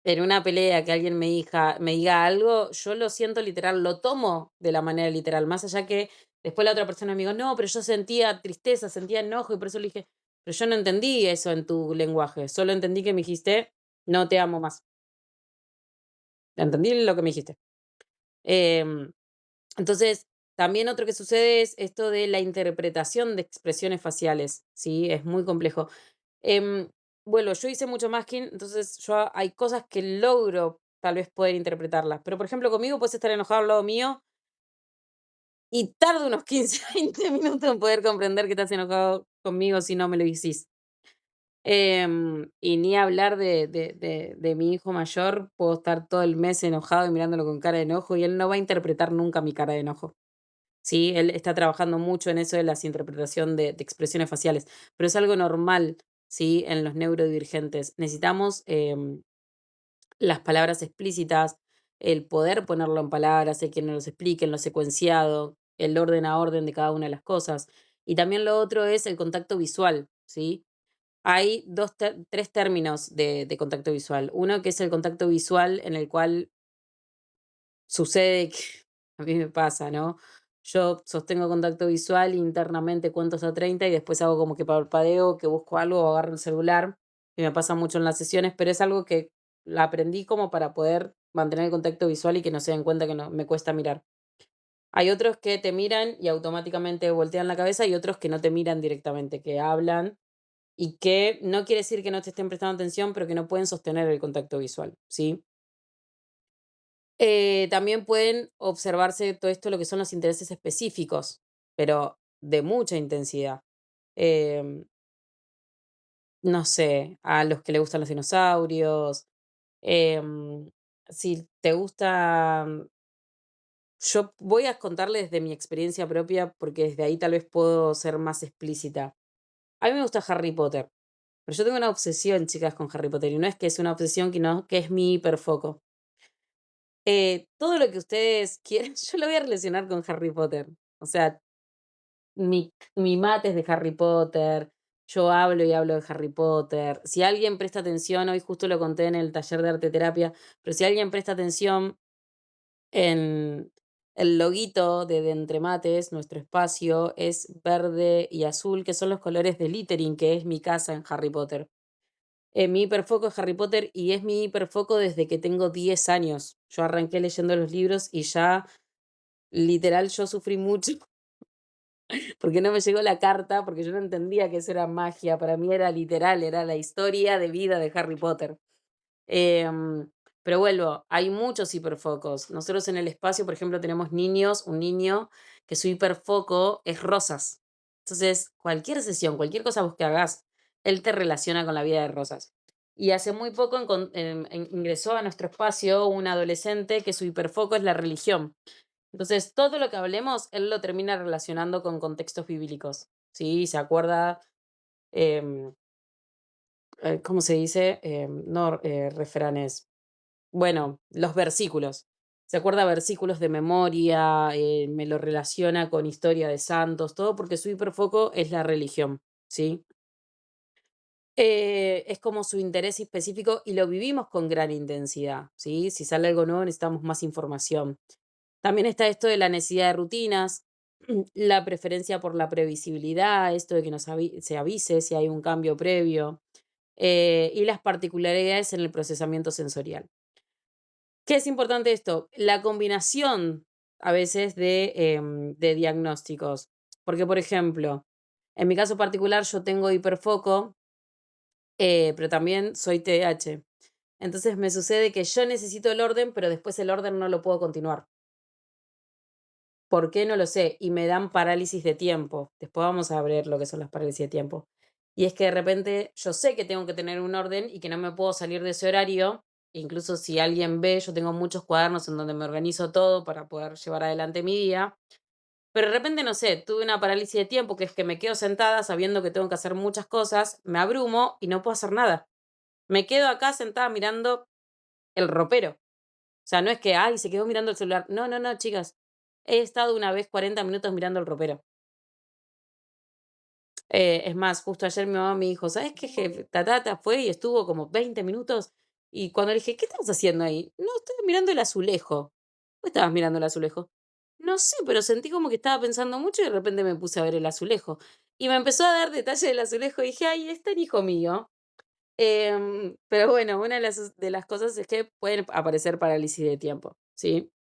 en una pelea que alguien me diga algo, yo lo siento literal, lo tomo de la manera literal, más allá que después la otra persona me diga, no, pero yo sentía tristeza, sentía enojo y por eso le dije, pero yo no entendí eso en tu lenguaje, solo entendí que me dijiste, no te amo más. Entendí lo que me dijiste. Em, entonces, también otro que sucede es esto de la interpretación de expresiones faciales, ¿sí? Es muy complejo. Em, bueno, yo hice mucho masking, entonces yo hay cosas que logro tal vez poder interpretarlas, pero por ejemplo conmigo puedes estar enojado al lado mío y tardo unos 15, 20 minutos en poder comprender que estás enojado conmigo si no me lo decís. Y ni hablar de mi hijo mayor, puedo estar todo el mes enojado y mirándolo con cara de enojo y él no va a interpretar nunca mi cara de enojo. Sí, él está trabajando mucho en eso de la interpretación de expresiones faciales, pero es algo normal, ¿sí? En los neurodivergentes. Necesitamos las palabras explícitas, el poder ponerlo en palabras, el que nos lo expliquen, lo secuenciado, el orden a orden de cada una de las cosas. Y también lo otro es el contacto visual, ¿sí? Hay tres términos de contacto visual. Uno que es el contacto visual en el cual sucede que a mí me pasa, ¿no? Yo sostengo contacto visual internamente cuento hasta 30 y después hago como que parpadeo, que busco algo o agarro el celular. Y me pasa mucho en las sesiones, pero es algo que la aprendí como para poder mantener el contacto visual y que no se den cuenta que no me cuesta mirar. Hay otros que te miran y automáticamente voltean la cabeza y otros que no te miran directamente, que hablan y que no quiere decir que no te estén prestando atención, pero que no pueden sostener el contacto visual, ¿sí? También pueden observarse todo esto, lo que son los intereses específicos, pero de mucha intensidad. Em, no sé, a los que le gustan los dinosaurios. em, si te gusta, yo voy a contarles de mi experiencia propia porque desde ahí tal vez puedo ser más explícita. A mí me gusta Harry Potter, pero yo tengo una obsesión, chicas, con Harry Potter y no es que es una obsesión, que es mi hiperfoco. Todo lo que ustedes quieran, yo lo voy a relacionar con Harry Potter. O sea, mi mate es de Harry Potter, yo hablo y hablo de Harry Potter. Si alguien presta atención, hoy justo lo conté en el taller de arte terapia, pero si alguien presta atención en el loguito de Entre Mates, nuestro espacio es verde y azul, que son los colores de Littering, que es mi casa en Harry Potter. Mi hiperfoco es Harry Potter y es mi hiperfoco desde que tengo 10 años. Yo arranqué leyendo los libros y ya, literal, yo sufrí mucho porque no me llegó la carta, porque yo no entendía que eso era magia. Para mí era literal, era la historia de vida de Harry Potter. Em, pero vuelvo, hay muchos hiperfocos. Nosotros en el espacio, por ejemplo, tenemos niños, un niño que su hiperfoco es rosas. Entonces, cualquier sesión, cualquier cosa vos que hagas, él te relaciona con la vida de Rosas. Y hace muy poco ingresó a nuestro espacio un adolescente que su hiperfoco es la religión. Entonces, todo lo que hablemos, él lo termina relacionando con contextos bíblicos. ¿Sí? Se acuerda, em, ¿cómo se dice? No refranes. Bueno, los versículos. Se acuerda versículos de memoria, me lo relaciona con historia de santos, todo porque su hiperfoco es la religión, ¿sí? Es como su interés específico y lo vivimos con gran intensidad, ¿sí? Si sale algo nuevo necesitamos más información. También está esto de la necesidad de rutinas, la preferencia por la previsibilidad, esto de que se avise si hay un cambio previo, y las particularidades en el procesamiento sensorial. ¿Qué es importante esto? La combinación a veces de diagnósticos. Porque, por ejemplo, en mi caso particular yo tengo hiperfoco, pero también soy TDAH. Entonces me sucede que yo necesito el orden, pero después el orden no lo puedo continuar. ¿Por qué? No lo sé. Y me dan parálisis de tiempo. Después vamos a ver lo que son las parálisis de tiempo. Y es que de repente yo sé que tengo que tener un orden y que no me puedo salir de ese horario. Incluso si alguien ve, yo tengo muchos cuadernos en donde me organizo todo para poder llevar adelante mi día. Pero de repente, no sé, tuve una parálisis de tiempo, que es que me quedo sentada sabiendo que tengo que hacer muchas cosas, me abrumo y no puedo hacer nada. Me quedo acá sentada mirando el ropero. O sea, no es que, ay, se quedó mirando el celular. No, no, no, chicas. He estado una vez 40 minutos mirando el ropero. Es más, justo ayer mi mamá me dijo, ¿sabes qué, jefe? Tatata fue y estuvo como 20 minutos. Y cuando le dije, ¿qué estabas haciendo ahí? No, estoy mirando el azulejo. ¿Qué estabas mirando el azulejo? No sé, pero sentí como que estaba pensando mucho y de repente me puse a ver el azulejo. Y me empezó a dar detalles del azulejo y dije, ay, es tan hijo mío. Pero bueno, una de las cosas es que pueden aparecer parálisis de tiempo, ¿sí?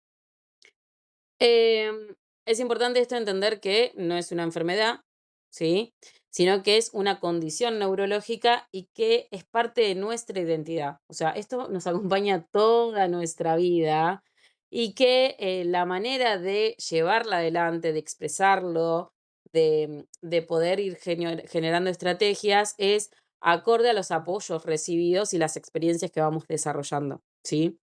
Es importante esto entender que no es una enfermedad, ¿sí? Sino que es una condición neurológica y que es parte de nuestra identidad. O sea, esto nos acompaña toda nuestra vida y que la manera de llevarla adelante, de expresarlo, de poder ir generando estrategias es acorde a los apoyos recibidos y las experiencias que vamos desarrollando, ¿sí?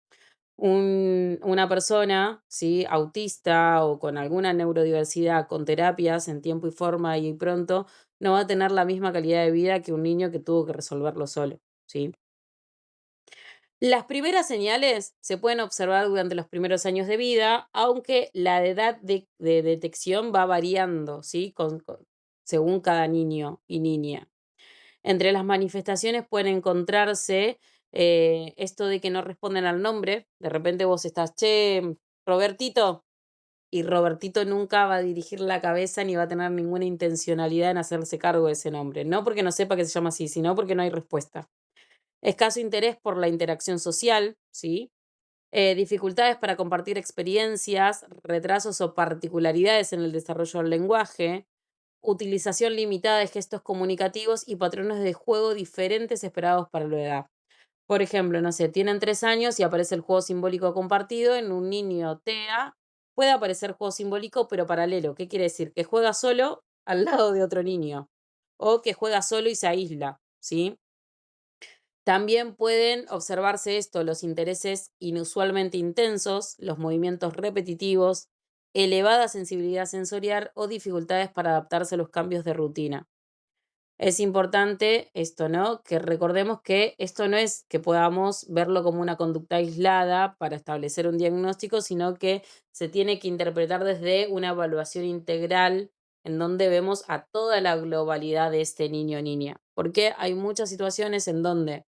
Una persona, ¿sí? Autista o con alguna neurodiversidad, con terapias en tiempo y forma y pronto, no va a tener la misma calidad de vida que un niño que tuvo que resolverlo solo, ¿sí? Las primeras señales se pueden observar durante los primeros años de vida, aunque la edad de detección va variando, ¿sí? Según cada niño y niña. Entre las manifestaciones pueden encontrarse esto de que no responden al nombre. De repente vos estás, che, Robertito, y Robertito nunca va a dirigir la cabeza ni va a tener ninguna intencionalidad en hacerse cargo de ese nombre. No porque no sepa que se llama así, sino porque no hay respuesta. Escaso interés por la interacción social, ¿sí? Dificultades para compartir experiencias, retrasos o particularidades en el desarrollo del lenguaje, utilización limitada de gestos comunicativos y patrones de juego diferentes esperados para la edad. Por ejemplo, no sé, tienen 3 años y aparece el juego simbólico compartido. En un niño TEA puede aparecer juego simbólico, pero paralelo. ¿Qué quiere decir? Que juega solo al lado de otro niño o que juega solo y se aísla, ¿sí? También pueden observarse esto, los intereses inusualmente intensos, los movimientos repetitivos, elevada sensibilidad sensorial o dificultades para adaptarse a los cambios de rutina. Es importante esto, ¿no? Que recordemos que esto no es que podamos verlo como una conducta aislada para establecer un diagnóstico, sino que se tiene que interpretar desde una evaluación integral en donde vemos a toda la globalidad de este niño o niña. Porque hay muchas situaciones en donde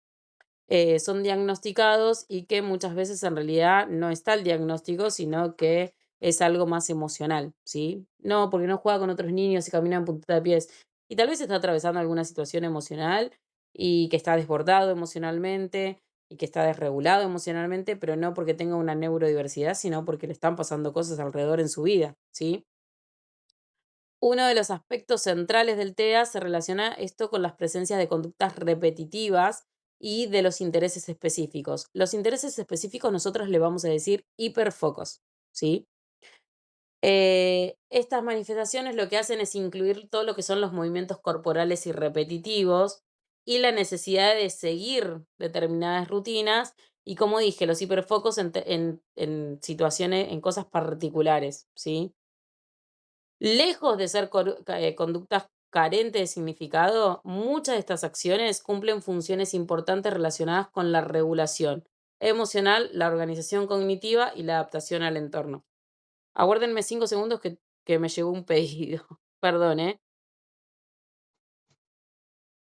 son diagnosticados y que muchas veces en realidad no está el diagnóstico, sino que es algo más emocional, ¿sí? No, porque no juega con otros niños y camina en puntita de pies. Y tal vez está atravesando alguna situación emocional y que está desbordado emocionalmente y que está desregulado emocionalmente, pero no porque tenga una neurodiversidad, sino porque le están pasando cosas alrededor en su vida, ¿sí? Uno de los aspectos centrales del TEA se relaciona esto con las presencias de conductas repetitivas y de los intereses específicos. Los intereses específicos nosotros le vamos a decir hiperfocos, ¿sí? Estas manifestaciones lo que hacen es incluir todo lo que son los movimientos corporales y repetitivos, y la necesidad de seguir determinadas rutinas y, como dije, los hiperfocos en situaciones, en cosas particulares, ¿sí? Lejos de ser conductas carentes de significado, muchas de estas acciones cumplen funciones importantes relacionadas con la regulación emocional, la organización cognitiva y la adaptación al entorno. Aguárdenme 5 segundos que me llegó un pedido. Perdón, ¿eh?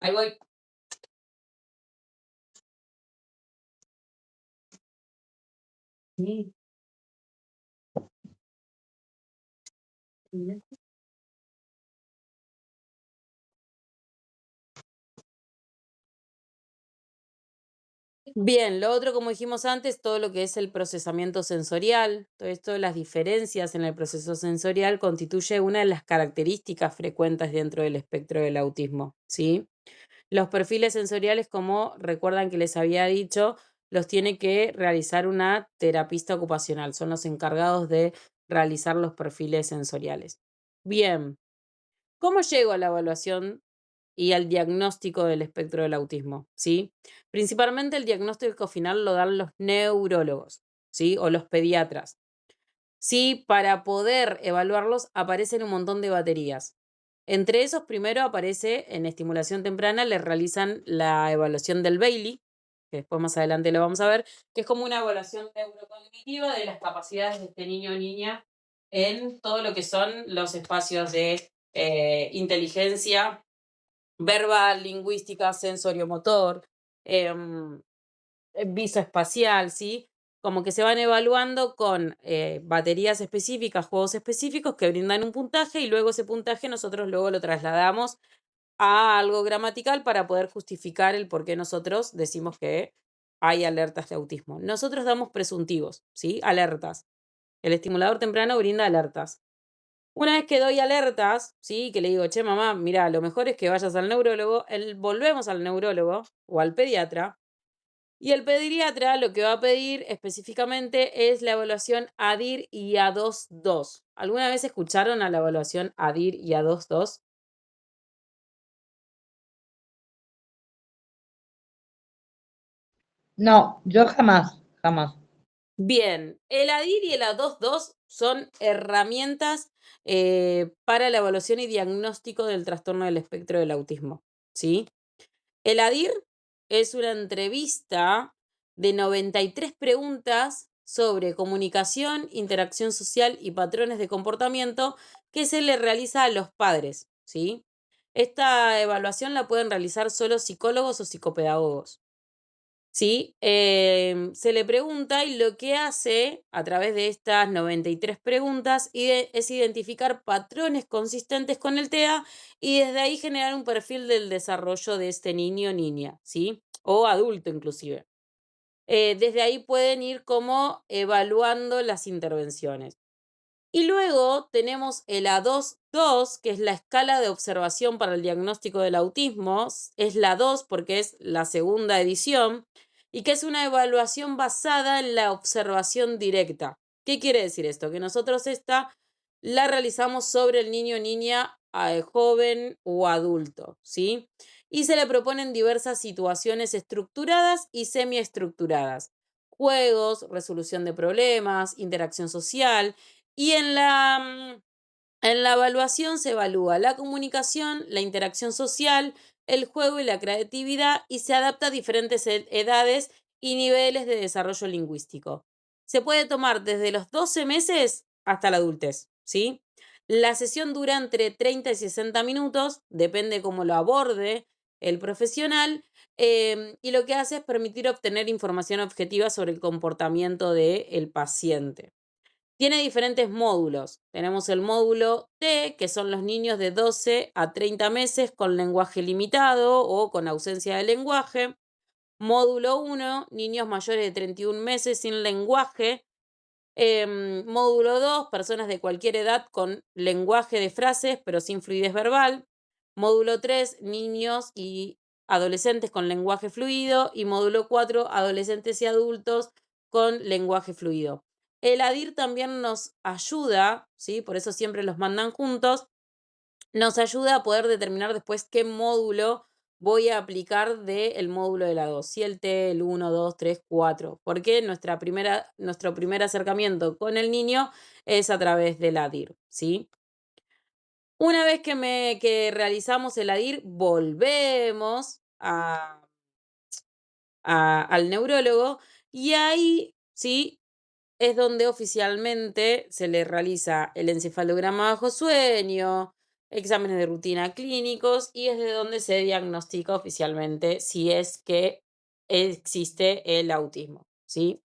Ahí voy. Sí. Bien, lo otro, como dijimos antes, todo lo que es el procesamiento sensorial, todo esto, las diferencias en el proceso sensorial constituye una de las características frecuentes dentro del espectro del autismo, ¿sí? Los perfiles sensoriales, como recuerdan que les había dicho, los tiene que realizar una terapista ocupacional, son los encargados de realizar los perfiles sensoriales. Bien, ¿cómo llego a la evaluación y al diagnóstico del espectro del autismo? ¿Sí? Principalmente el diagnóstico final lo dan los neurólogos, ¿sí? O los pediatras. Sí, para poder evaluarlos aparecen un montón de baterías. Entre esos, primero aparece en estimulación temprana, le realizan la evaluación del Bailey, que después más adelante lo vamos a ver, que es como una evaluación neurocognitiva de las capacidades de este niño o niña en todo lo que son los espacios de inteligencia verbal, lingüística, sensoriomotor, visoespacial, ¿sí? Como que se van evaluando con baterías específicas, juegos específicos que brindan un puntaje y luego ese puntaje nosotros luego lo trasladamos a algo gramatical para poder justificar el por qué nosotros decimos que hay alertas de autismo. Nosotros damos presuntivos, ¿sí? Alertas. El estimulador temprano brinda alertas. Una vez que doy alertas, ¿sí? Que le digo, che, mamá, mira, lo mejor es que vayas al neurólogo, volvemos al neurólogo o al pediatra, y el pediatra lo que va a pedir específicamente es la evaluación ADIR y A2-2. ¿Alguna vez escucharon a la evaluación ADIR y A2-2? No, yo jamás, jamás. Bien, el ADIR y el A2-2 son herramientas para la evaluación y diagnóstico del trastorno del espectro del autismo, ¿sí? El ADIR es una entrevista de 93 preguntas sobre comunicación, interacción social y patrones de comportamiento que se le realiza a los padres, ¿sí? Esta evaluación la pueden realizar solo psicólogos o psicopedagogos, ¿sí? Se le pregunta y lo que hace a través de estas 93 preguntas es identificar patrones consistentes con el TEA y desde ahí generar un perfil del desarrollo de este niño o niña, ¿sí? O adulto inclusive. Desde ahí pueden ir como evaluando las intervenciones. Y luego tenemos el A2-2, que es la escala de observación para el diagnóstico del autismo. Es la 2 porque es la segunda edición y que es una evaluación basada en la observación directa. ¿Qué quiere decir esto? Que nosotros esta la realizamos sobre el niño o niña joven o adulto, ¿sí? Y se le proponen diversas situaciones estructuradas y semiestructuradas. Juegos, resolución de problemas, interacción social, y en la evaluación se evalúa la comunicación, la interacción social, el juego y la creatividad y se adapta a diferentes edades y niveles de desarrollo lingüístico. Se puede tomar desde los 12 meses hasta la adultez, ¿sí? La sesión dura entre 30 y 60 minutos, depende cómo lo aborde el profesional, y lo que hace es permitir obtener información objetiva sobre el comportamiento del paciente. Tiene diferentes módulos. Tenemos el módulo T, que son los niños de 12 a 30 meses con lenguaje limitado o con ausencia de lenguaje. Módulo 1, niños mayores de 31 meses sin lenguaje. Módulo 2, personas de cualquier edad con lenguaje de frases pero sin fluidez verbal. Módulo 3, niños y adolescentes con lenguaje fluido. Y módulo 4, adolescentes y adultos con lenguaje fluido. El ADIR también nos ayuda, ¿sí? Por eso siempre los mandan juntos, nos ayuda a poder determinar después qué módulo voy a aplicar del módulo de la 2, si el T, el 1, 2, 3, 4, porque nuestro primer acercamiento con el niño es a través del ADIR, ¿sí? Una vez que realizamos el ADIR, volvemos al neurólogo y ahí, ¿sí? Es donde oficialmente se le realiza el encefalograma bajo sueño, exámenes de rutina clínicos y es de donde se diagnostica oficialmente si es que existe el autismo, ¿sí?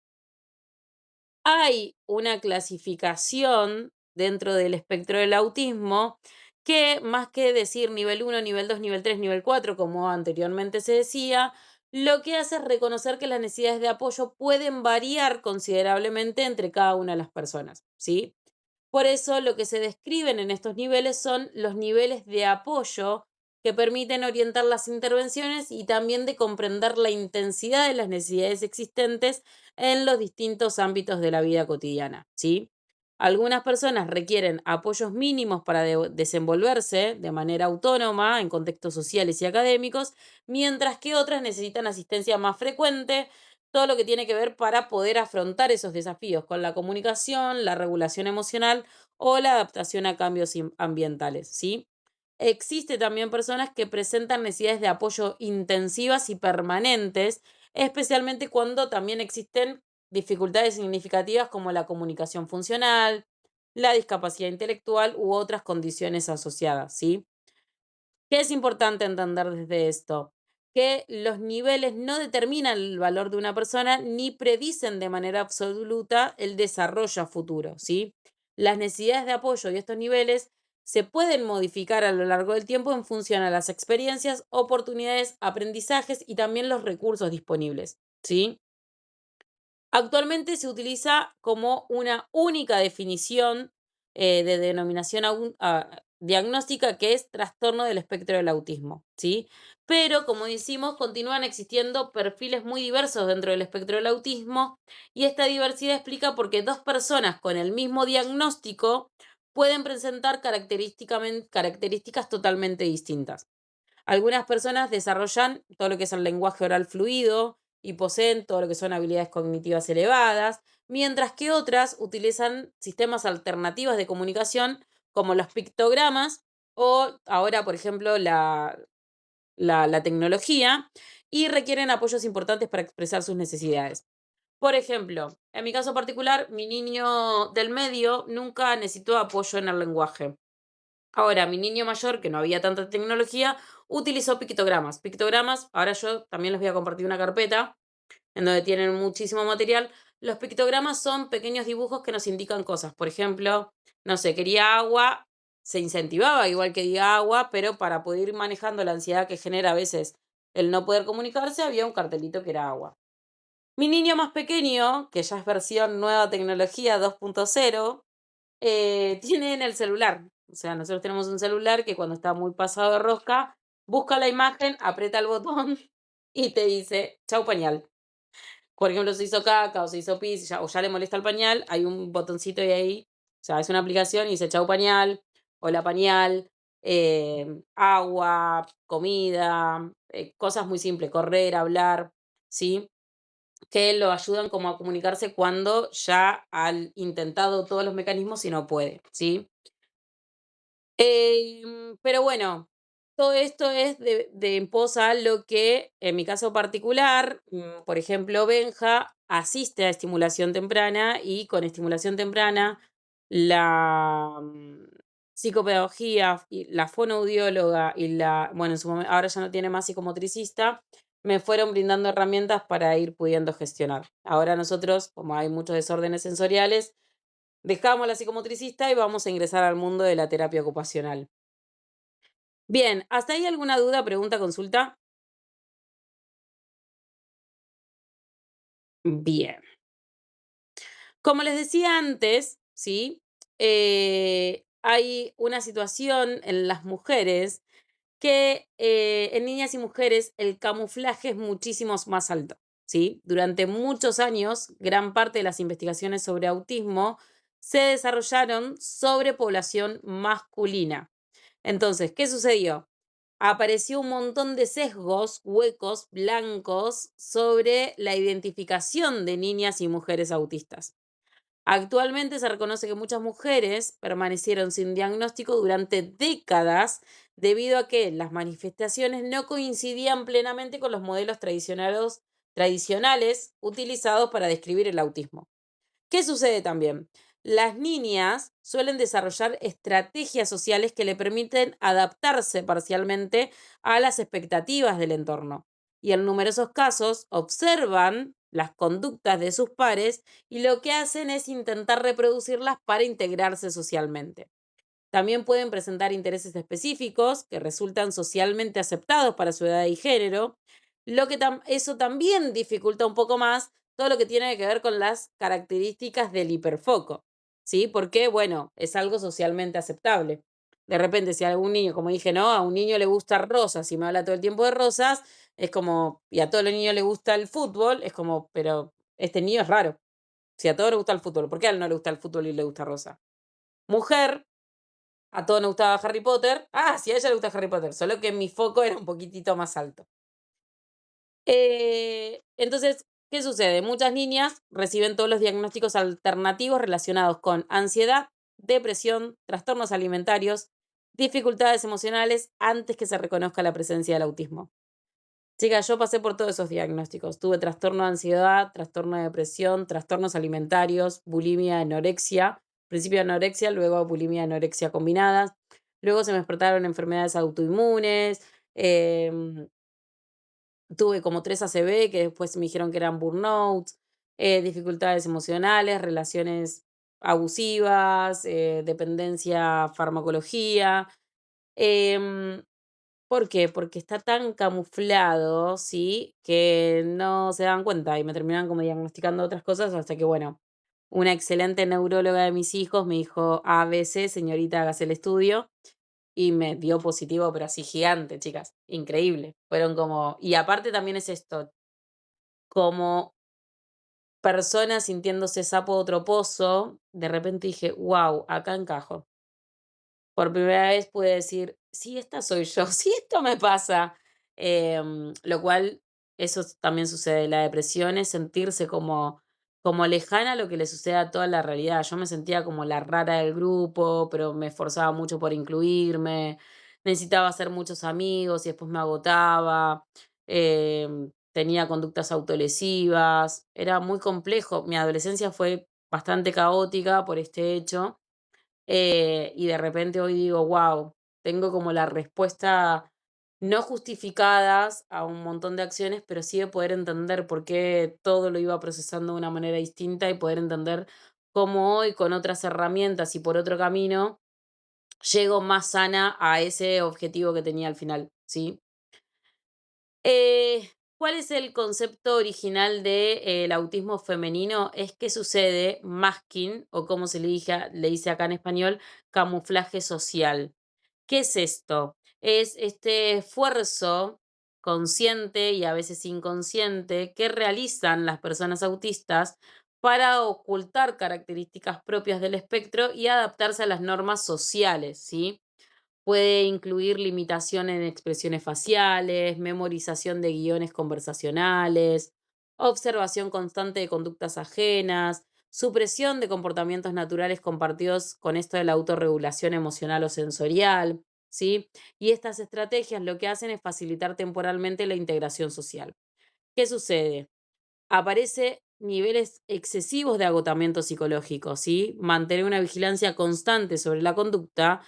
Hay una clasificación dentro del espectro del autismo que más que decir nivel 1, nivel 2, nivel 3, nivel 4, como anteriormente se decía, lo que hace es reconocer que las necesidades de apoyo pueden variar considerablemente entre cada una de las personas, ¿sí? Por eso lo que se describen en estos niveles son los niveles de apoyo que permiten orientar las intervenciones y también de comprender la intensidad de las necesidades existentes en los distintos ámbitos de la vida cotidiana, ¿sí? Algunas personas requieren apoyos mínimos para desenvolverse de manera autónoma en contextos sociales y académicos, mientras que otras necesitan asistencia más frecuente, todo lo que tiene que ver para poder afrontar esos desafíos con la comunicación, la regulación emocional o la adaptación a cambios ambientales, ¿sí? Existe también personas que presentan necesidades de apoyo intensivas y permanentes, especialmente cuando también existen dificultades significativas como la comunicación funcional, la discapacidad intelectual u otras condiciones asociadas, ¿sí? ¿Qué es importante entender desde esto? Que los niveles no determinan el valor de una persona ni predicen de manera absoluta el desarrollo a futuro, ¿sí? Las necesidades de apoyo y estos niveles se pueden modificar a lo largo del tiempo en función a las experiencias, oportunidades, aprendizajes y también los recursos disponibles, ¿sí? Actualmente se utiliza como una única definición de denominación diagnóstica que es trastorno del espectro del autismo, ¿sí? Pero, como decimos, continúan existiendo perfiles muy diversos dentro del espectro del autismo y esta diversidad explica por qué dos personas con el mismo diagnóstico pueden presentar características totalmente distintas. Algunas personas desarrollan todo lo que es el lenguaje oral fluido y poseen todo lo que son habilidades cognitivas elevadas, mientras que otras utilizan sistemas alternativos de comunicación como los pictogramas o ahora, por ejemplo, la tecnología y requieren apoyos importantes para expresar sus necesidades. Por ejemplo, en mi caso particular, mi niño del medio nunca necesitó apoyo en el lenguaje. Ahora, mi niño mayor, que no había tanta tecnología, utilizó pictogramas. Pictogramas, ahora yo también les voy a compartir una carpeta en donde tienen muchísimo material. Los pictogramas son pequeños dibujos que nos indican cosas. Por ejemplo, no sé, quería agua, se incentivaba igual que diga agua, pero para poder ir manejando la ansiedad que genera a veces el no poder comunicarse, había un cartelito que era agua. Mi niño más pequeño, que ya es versión nueva tecnología 2.0, tiene en el celular. O sea, nosotros tenemos un celular que cuando está muy pasado de rosca, busca la imagen, aprieta el botón y te dice, chau pañal. Por ejemplo, se hizo caca o se hizo pis o ya le molesta el pañal, hay un botoncito ahí. O sea, es una aplicación y dice chau pañal, hola pañal, agua, comida, cosas muy simples, correr, hablar, ¿sí? Que lo ayudan como a comunicarse cuando ya han intentado todos los mecanismos y no puede, ¿sí? Pero bueno, todo esto es en pos a lo que, en mi caso particular, por ejemplo, Benja asiste a estimulación temprana y con estimulación temprana la psicopedagogía, y la fonoaudióloga y bueno, en su momento, ahora ya no tiene más psicomotricista, me fueron brindando herramientas para ir pudiendo gestionar. Ahora nosotros, como hay muchos desórdenes sensoriales, dejamos la psicomotricista y vamos a ingresar al mundo de la terapia ocupacional. Bien, ¿hasta ahí alguna duda, pregunta, consulta? Bien. Como les decía antes, ¿sí? Hay una situación en las mujeres que en niñas y mujeres el camuflaje es muchísimo más alto, ¿sí? Durante muchos años, gran parte de las investigaciones sobre autismo se desarrollaron sobre población masculina. Entonces, ¿qué sucedió? apareció un montón de sesgos, huecos, blancos sobre la identificación de niñas y mujeres autistas. Actualmente se reconoce que muchas mujeres permanecieron sin diagnóstico durante décadas debido a que las manifestaciones no coincidían plenamente con los modelos tradicionales utilizados para describir el autismo. ¿Qué sucede también? Las niñas suelen desarrollar estrategias sociales que le permiten adaptarse parcialmente a las expectativas del entorno. Y en numerosos casos observan las conductas de sus pares y lo que hacen es intentar reproducirlas para integrarse socialmente. También pueden presentar intereses específicos que resultan socialmente aceptados para su edad y género, lo que eso también dificulta un poco más todo lo que tiene que ver con las características del hiperfoco, ¿sí? Porque, bueno, es algo socialmente aceptable. De repente, si a algún niño, como dije, ¿no? A un niño le gusta rosas y me habla todo el tiempo de rosas, es como, y a todos los niños le gusta el fútbol, es como, pero este niño es raro. Si a todos le gusta el fútbol, ¿por qué a él no le gusta el fútbol y le gusta rosa? Mujer, a todos nos gustaba Harry Potter. Ah, sí, a ella le gusta Harry Potter, solo que mi foco era un poquitito más alto. Entonces, ¿qué sucede? Muchas niñas reciben todos los diagnósticos alternativos relacionados con ansiedad, depresión, trastornos alimentarios, dificultades emocionales antes que se reconozca la presencia del autismo. Chicas, yo pasé por todos esos diagnósticos. Tuve trastorno de ansiedad, trastorno de depresión, trastornos alimentarios, bulimia, anorexia. Principio anorexia, luego bulimia, anorexia combinadas. Luego se me despertaron enfermedades autoinmunes. Tuve como 3 ACV que después me dijeron que eran burnouts, dificultades emocionales, relaciones abusivas, dependencia a farmacología. ¿Por qué? Porque está tan camuflado, ¿sí? Que no se dan cuenta y me terminan como diagnosticando otras cosas hasta que, bueno, una excelente neuróloga de mis hijos me dijo, ABC, señorita, hágase el estudio. Y me dio positivo, pero así gigante, chicas. Increíble. Fueron como... Y aparte también es esto, como personas sintiéndose sapo de otro pozo, de repente dije, wow, acá encajo. Por primera vez pude decir, sí, esta soy yo, sí, esto me pasa. Lo cual, eso también sucede. La depresión es sentirse como lejana a lo que le sucede a toda la realidad. Yo me sentía como la rara del grupo, pero me esforzaba mucho por incluirme. Necesitaba hacer muchos amigos y después me agotaba. Tenía conductas autolesivas. Era muy complejo. Mi adolescencia fue bastante caótica por este hecho. Y de repente hoy digo, wow, tengo como la respuesta no justificadas a un montón de acciones, pero sí de poder entender por qué todo lo iba procesando de una manera distinta y poder entender cómo hoy con otras herramientas y por otro camino llego más sana a ese objetivo que tenía al final, ¿sí? ¿Cuál es el concepto original del autismo femenino? Es que sucede masking, o como se le dice acá en español, camuflaje social. ¿Qué es esto? Es este esfuerzo consciente y a veces inconsciente que realizan las personas autistas para ocultar características propias del espectro y adaptarse a las normas sociales, ¿sí? Puede incluir limitación en expresiones faciales, memorización de guiones conversacionales, observación constante de conductas ajenas, supresión de comportamientos naturales compartidos con esto de la autorregulación emocional o sensorial, ¿sí? Y estas estrategias lo que hacen es facilitar temporalmente la integración social. ¿Qué sucede? Aparece niveles excesivos de agotamiento psicológico, ¿sí? Mantener una vigilancia constante sobre la conducta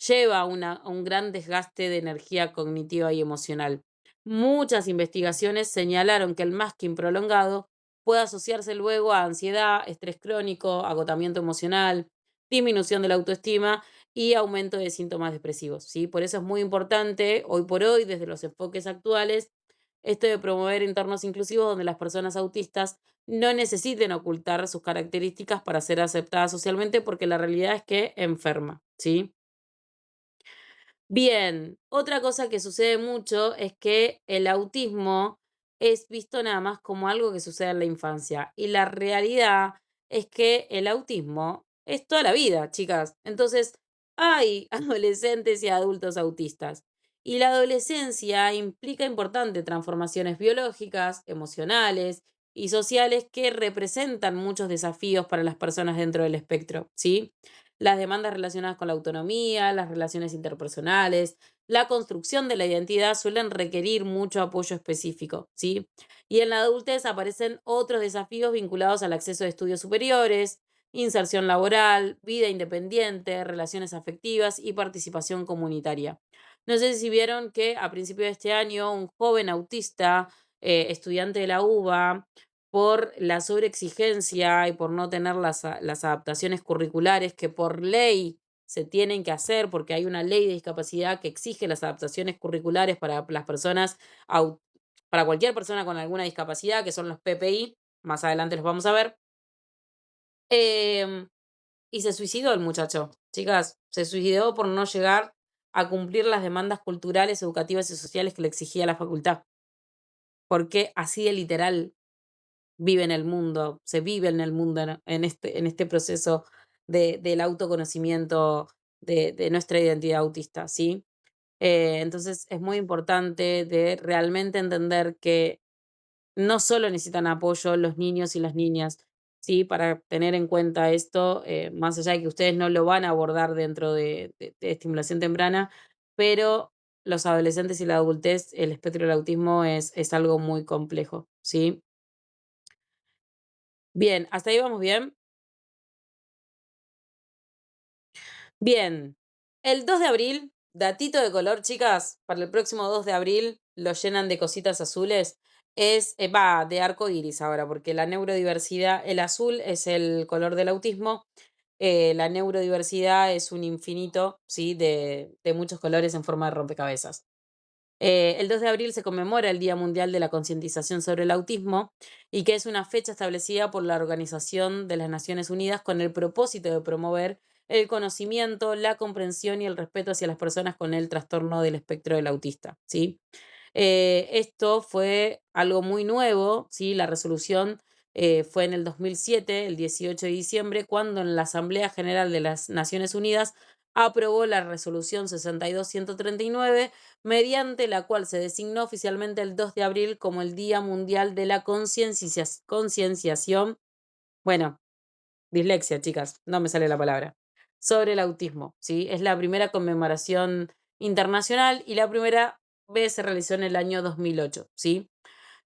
lleva a un gran desgaste de energía cognitiva y emocional. Muchas investigaciones señalaron que el masking prolongado puede asociarse luego a ansiedad, estrés crónico, agotamiento emocional, disminución de la autoestima y aumento de síntomas depresivos, ¿sí? Por eso es muy importante, hoy por hoy, desde los enfoques actuales, esto de promover entornos inclusivos donde las personas autistas no necesiten ocultar sus características para ser aceptadas socialmente, porque la realidad es que enferma, ¿sí? Bien, otra cosa que sucede mucho es que el autismo es visto nada más como algo que sucede en la infancia, y la realidad es que el autismo es toda la vida, chicas. Entonces, hay adolescentes y adultos autistas. Y la adolescencia implica importantes transformaciones biológicas, emocionales y sociales que representan muchos desafíos para las personas dentro del espectro, ¿sí? Las demandas relacionadas con la autonomía, las relaciones interpersonales, la construcción de la identidad suelen requerir mucho apoyo específico, ¿sí? Y en la adultez aparecen otros desafíos vinculados al acceso a estudios superiores, inserción laboral, vida independiente, relaciones afectivas y participación comunitaria. No sé si vieron que a principios de este año un joven autista, estudiante de la UBA, por la sobreexigencia y por no tener las adaptaciones curriculares que por ley se tienen que hacer, porque hay una ley de discapacidad que exige las adaptaciones curriculares para las personas, para cualquier persona con alguna discapacidad, que son los PPI, más adelante los vamos a ver. Y se suicidó el muchacho, chicas, se suicidó por no llegar a cumplir las demandas culturales, educativas y sociales que le exigía la facultad. Porque así de literal vive en el mundo, se vive en el mundo en este proceso del autoconocimiento de nuestra identidad autista, ¿sí? Entonces es muy importante de realmente entender que no solo necesitan apoyo los niños y las niñas, ¿sí? Para tener en cuenta esto, más allá de que ustedes no lo van a abordar dentro de estimulación temprana, pero los adolescentes y la adultez, el espectro del autismo es algo muy complejo, ¿sí? Bien, ¿hasta ahí vamos bien? Bien, el 2 de abril, datito de color, chicas, para el próximo 2 de abril lo llenan de cositas azules. Va de arco iris ahora, porque la neurodiversidad, el azul es el color del autismo, la neurodiversidad es un infinito, ¿sí? De muchos colores en forma de rompecabezas. El 2 de abril se conmemora el Día Mundial de la Concientización sobre el Autismo y que es una fecha establecida por la Organización de las Naciones Unidas con el propósito de promover el conocimiento, la comprensión y el respeto hacia las personas con el trastorno del espectro del autista, ¿sí? Esto fue algo muy nuevo, ¿sí? La resolución fue en el 2007, el 18 de diciembre, cuando en la Asamblea General de las Naciones Unidas aprobó la resolución 62-139, mediante la cual se designó oficialmente el 2 de abril como el Día Mundial de la Concienciación, bueno, dislexia, chicas, no me sale la palabra, sobre el autismo, ¿sí? Es la primera conmemoración internacional y la primera vez se realizó en el año 2008, ¿sí?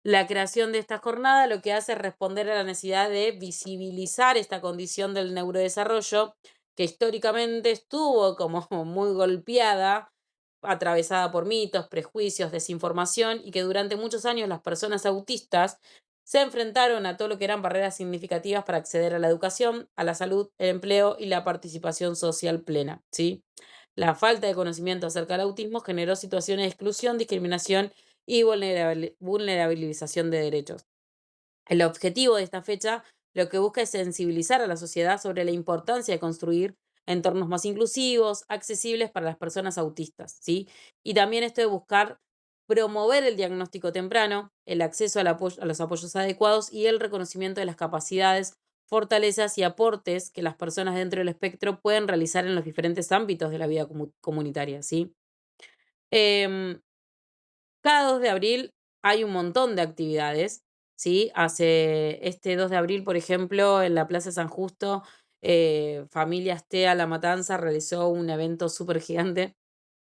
La creación de esta jornada lo que hace es responder a la necesidad de visibilizar esta condición del neurodesarrollo que históricamente estuvo como muy golpeada, atravesada por mitos, prejuicios, desinformación y que durante muchos años las personas autistas se enfrentaron a todo lo que eran barreras significativas para acceder a la educación, a la salud, el empleo y la participación social plena, ¿sí? La falta de conocimiento acerca del autismo generó situaciones de exclusión, discriminación y vulnerabilización de derechos. El objetivo de esta fecha lo que busca es sensibilizar a la sociedad sobre la importancia de construir entornos más inclusivos, accesibles para las personas autistas, ¿sí? Y también esto de buscar promover el diagnóstico temprano, el acceso a los apoyos adecuados y el reconocimiento de las capacidades, fortalezas y aportes que las personas dentro del espectro pueden realizar en los diferentes ámbitos de la vida comunitaria, ¿sí? Em, Cada 2 de abril hay un montón de actividades, ¿sí? Hace este 2 de abril, por ejemplo, en la Plaza San Justo, Familias TEA La Matanza realizó un evento súper gigante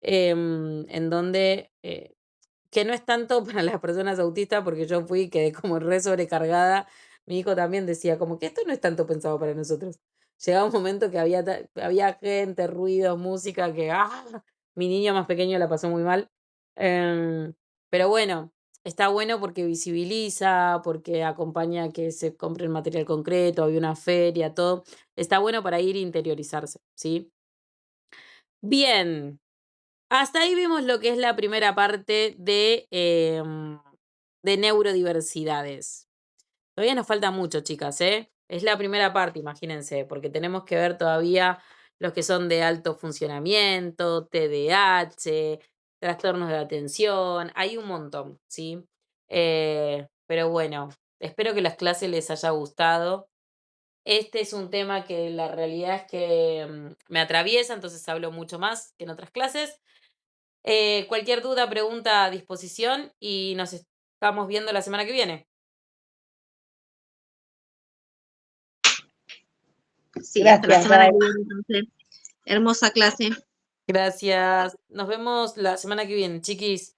en donde, que no es tanto para las personas autistas, porque yo fui y quedé como re sobrecargada. Mi hijo también decía como que esto no es tanto pensado para nosotros. Llegaba un momento que había gente, ruido, música, que mi niño más pequeño la pasó muy mal. Em, pero bueno, está bueno porque visibiliza, porque acompaña a que se compre el material concreto, había una feria, todo. Está bueno para ir e interiorizarse, ¿sí? Bien, hasta ahí vimos lo que es la primera parte de neurodiversidades. Todavía nos falta mucho, chicas, ¿eh? Es la primera parte, imagínense, porque tenemos que ver todavía los que son de alto funcionamiento, TDAH, trastornos de atención, hay un montón, ¿sí? Pero bueno, espero que las clases les haya gustado. Este es un tema que la realidad es que me atraviesa, entonces hablo mucho más que en otras clases. Cualquier duda, pregunta a disposición y nos estamos viendo la semana que viene. Sí, hasta la Gracias, semana que Ray. viene, entonces. Hermosa clase. Gracias. Nos vemos la semana que viene, chiquis.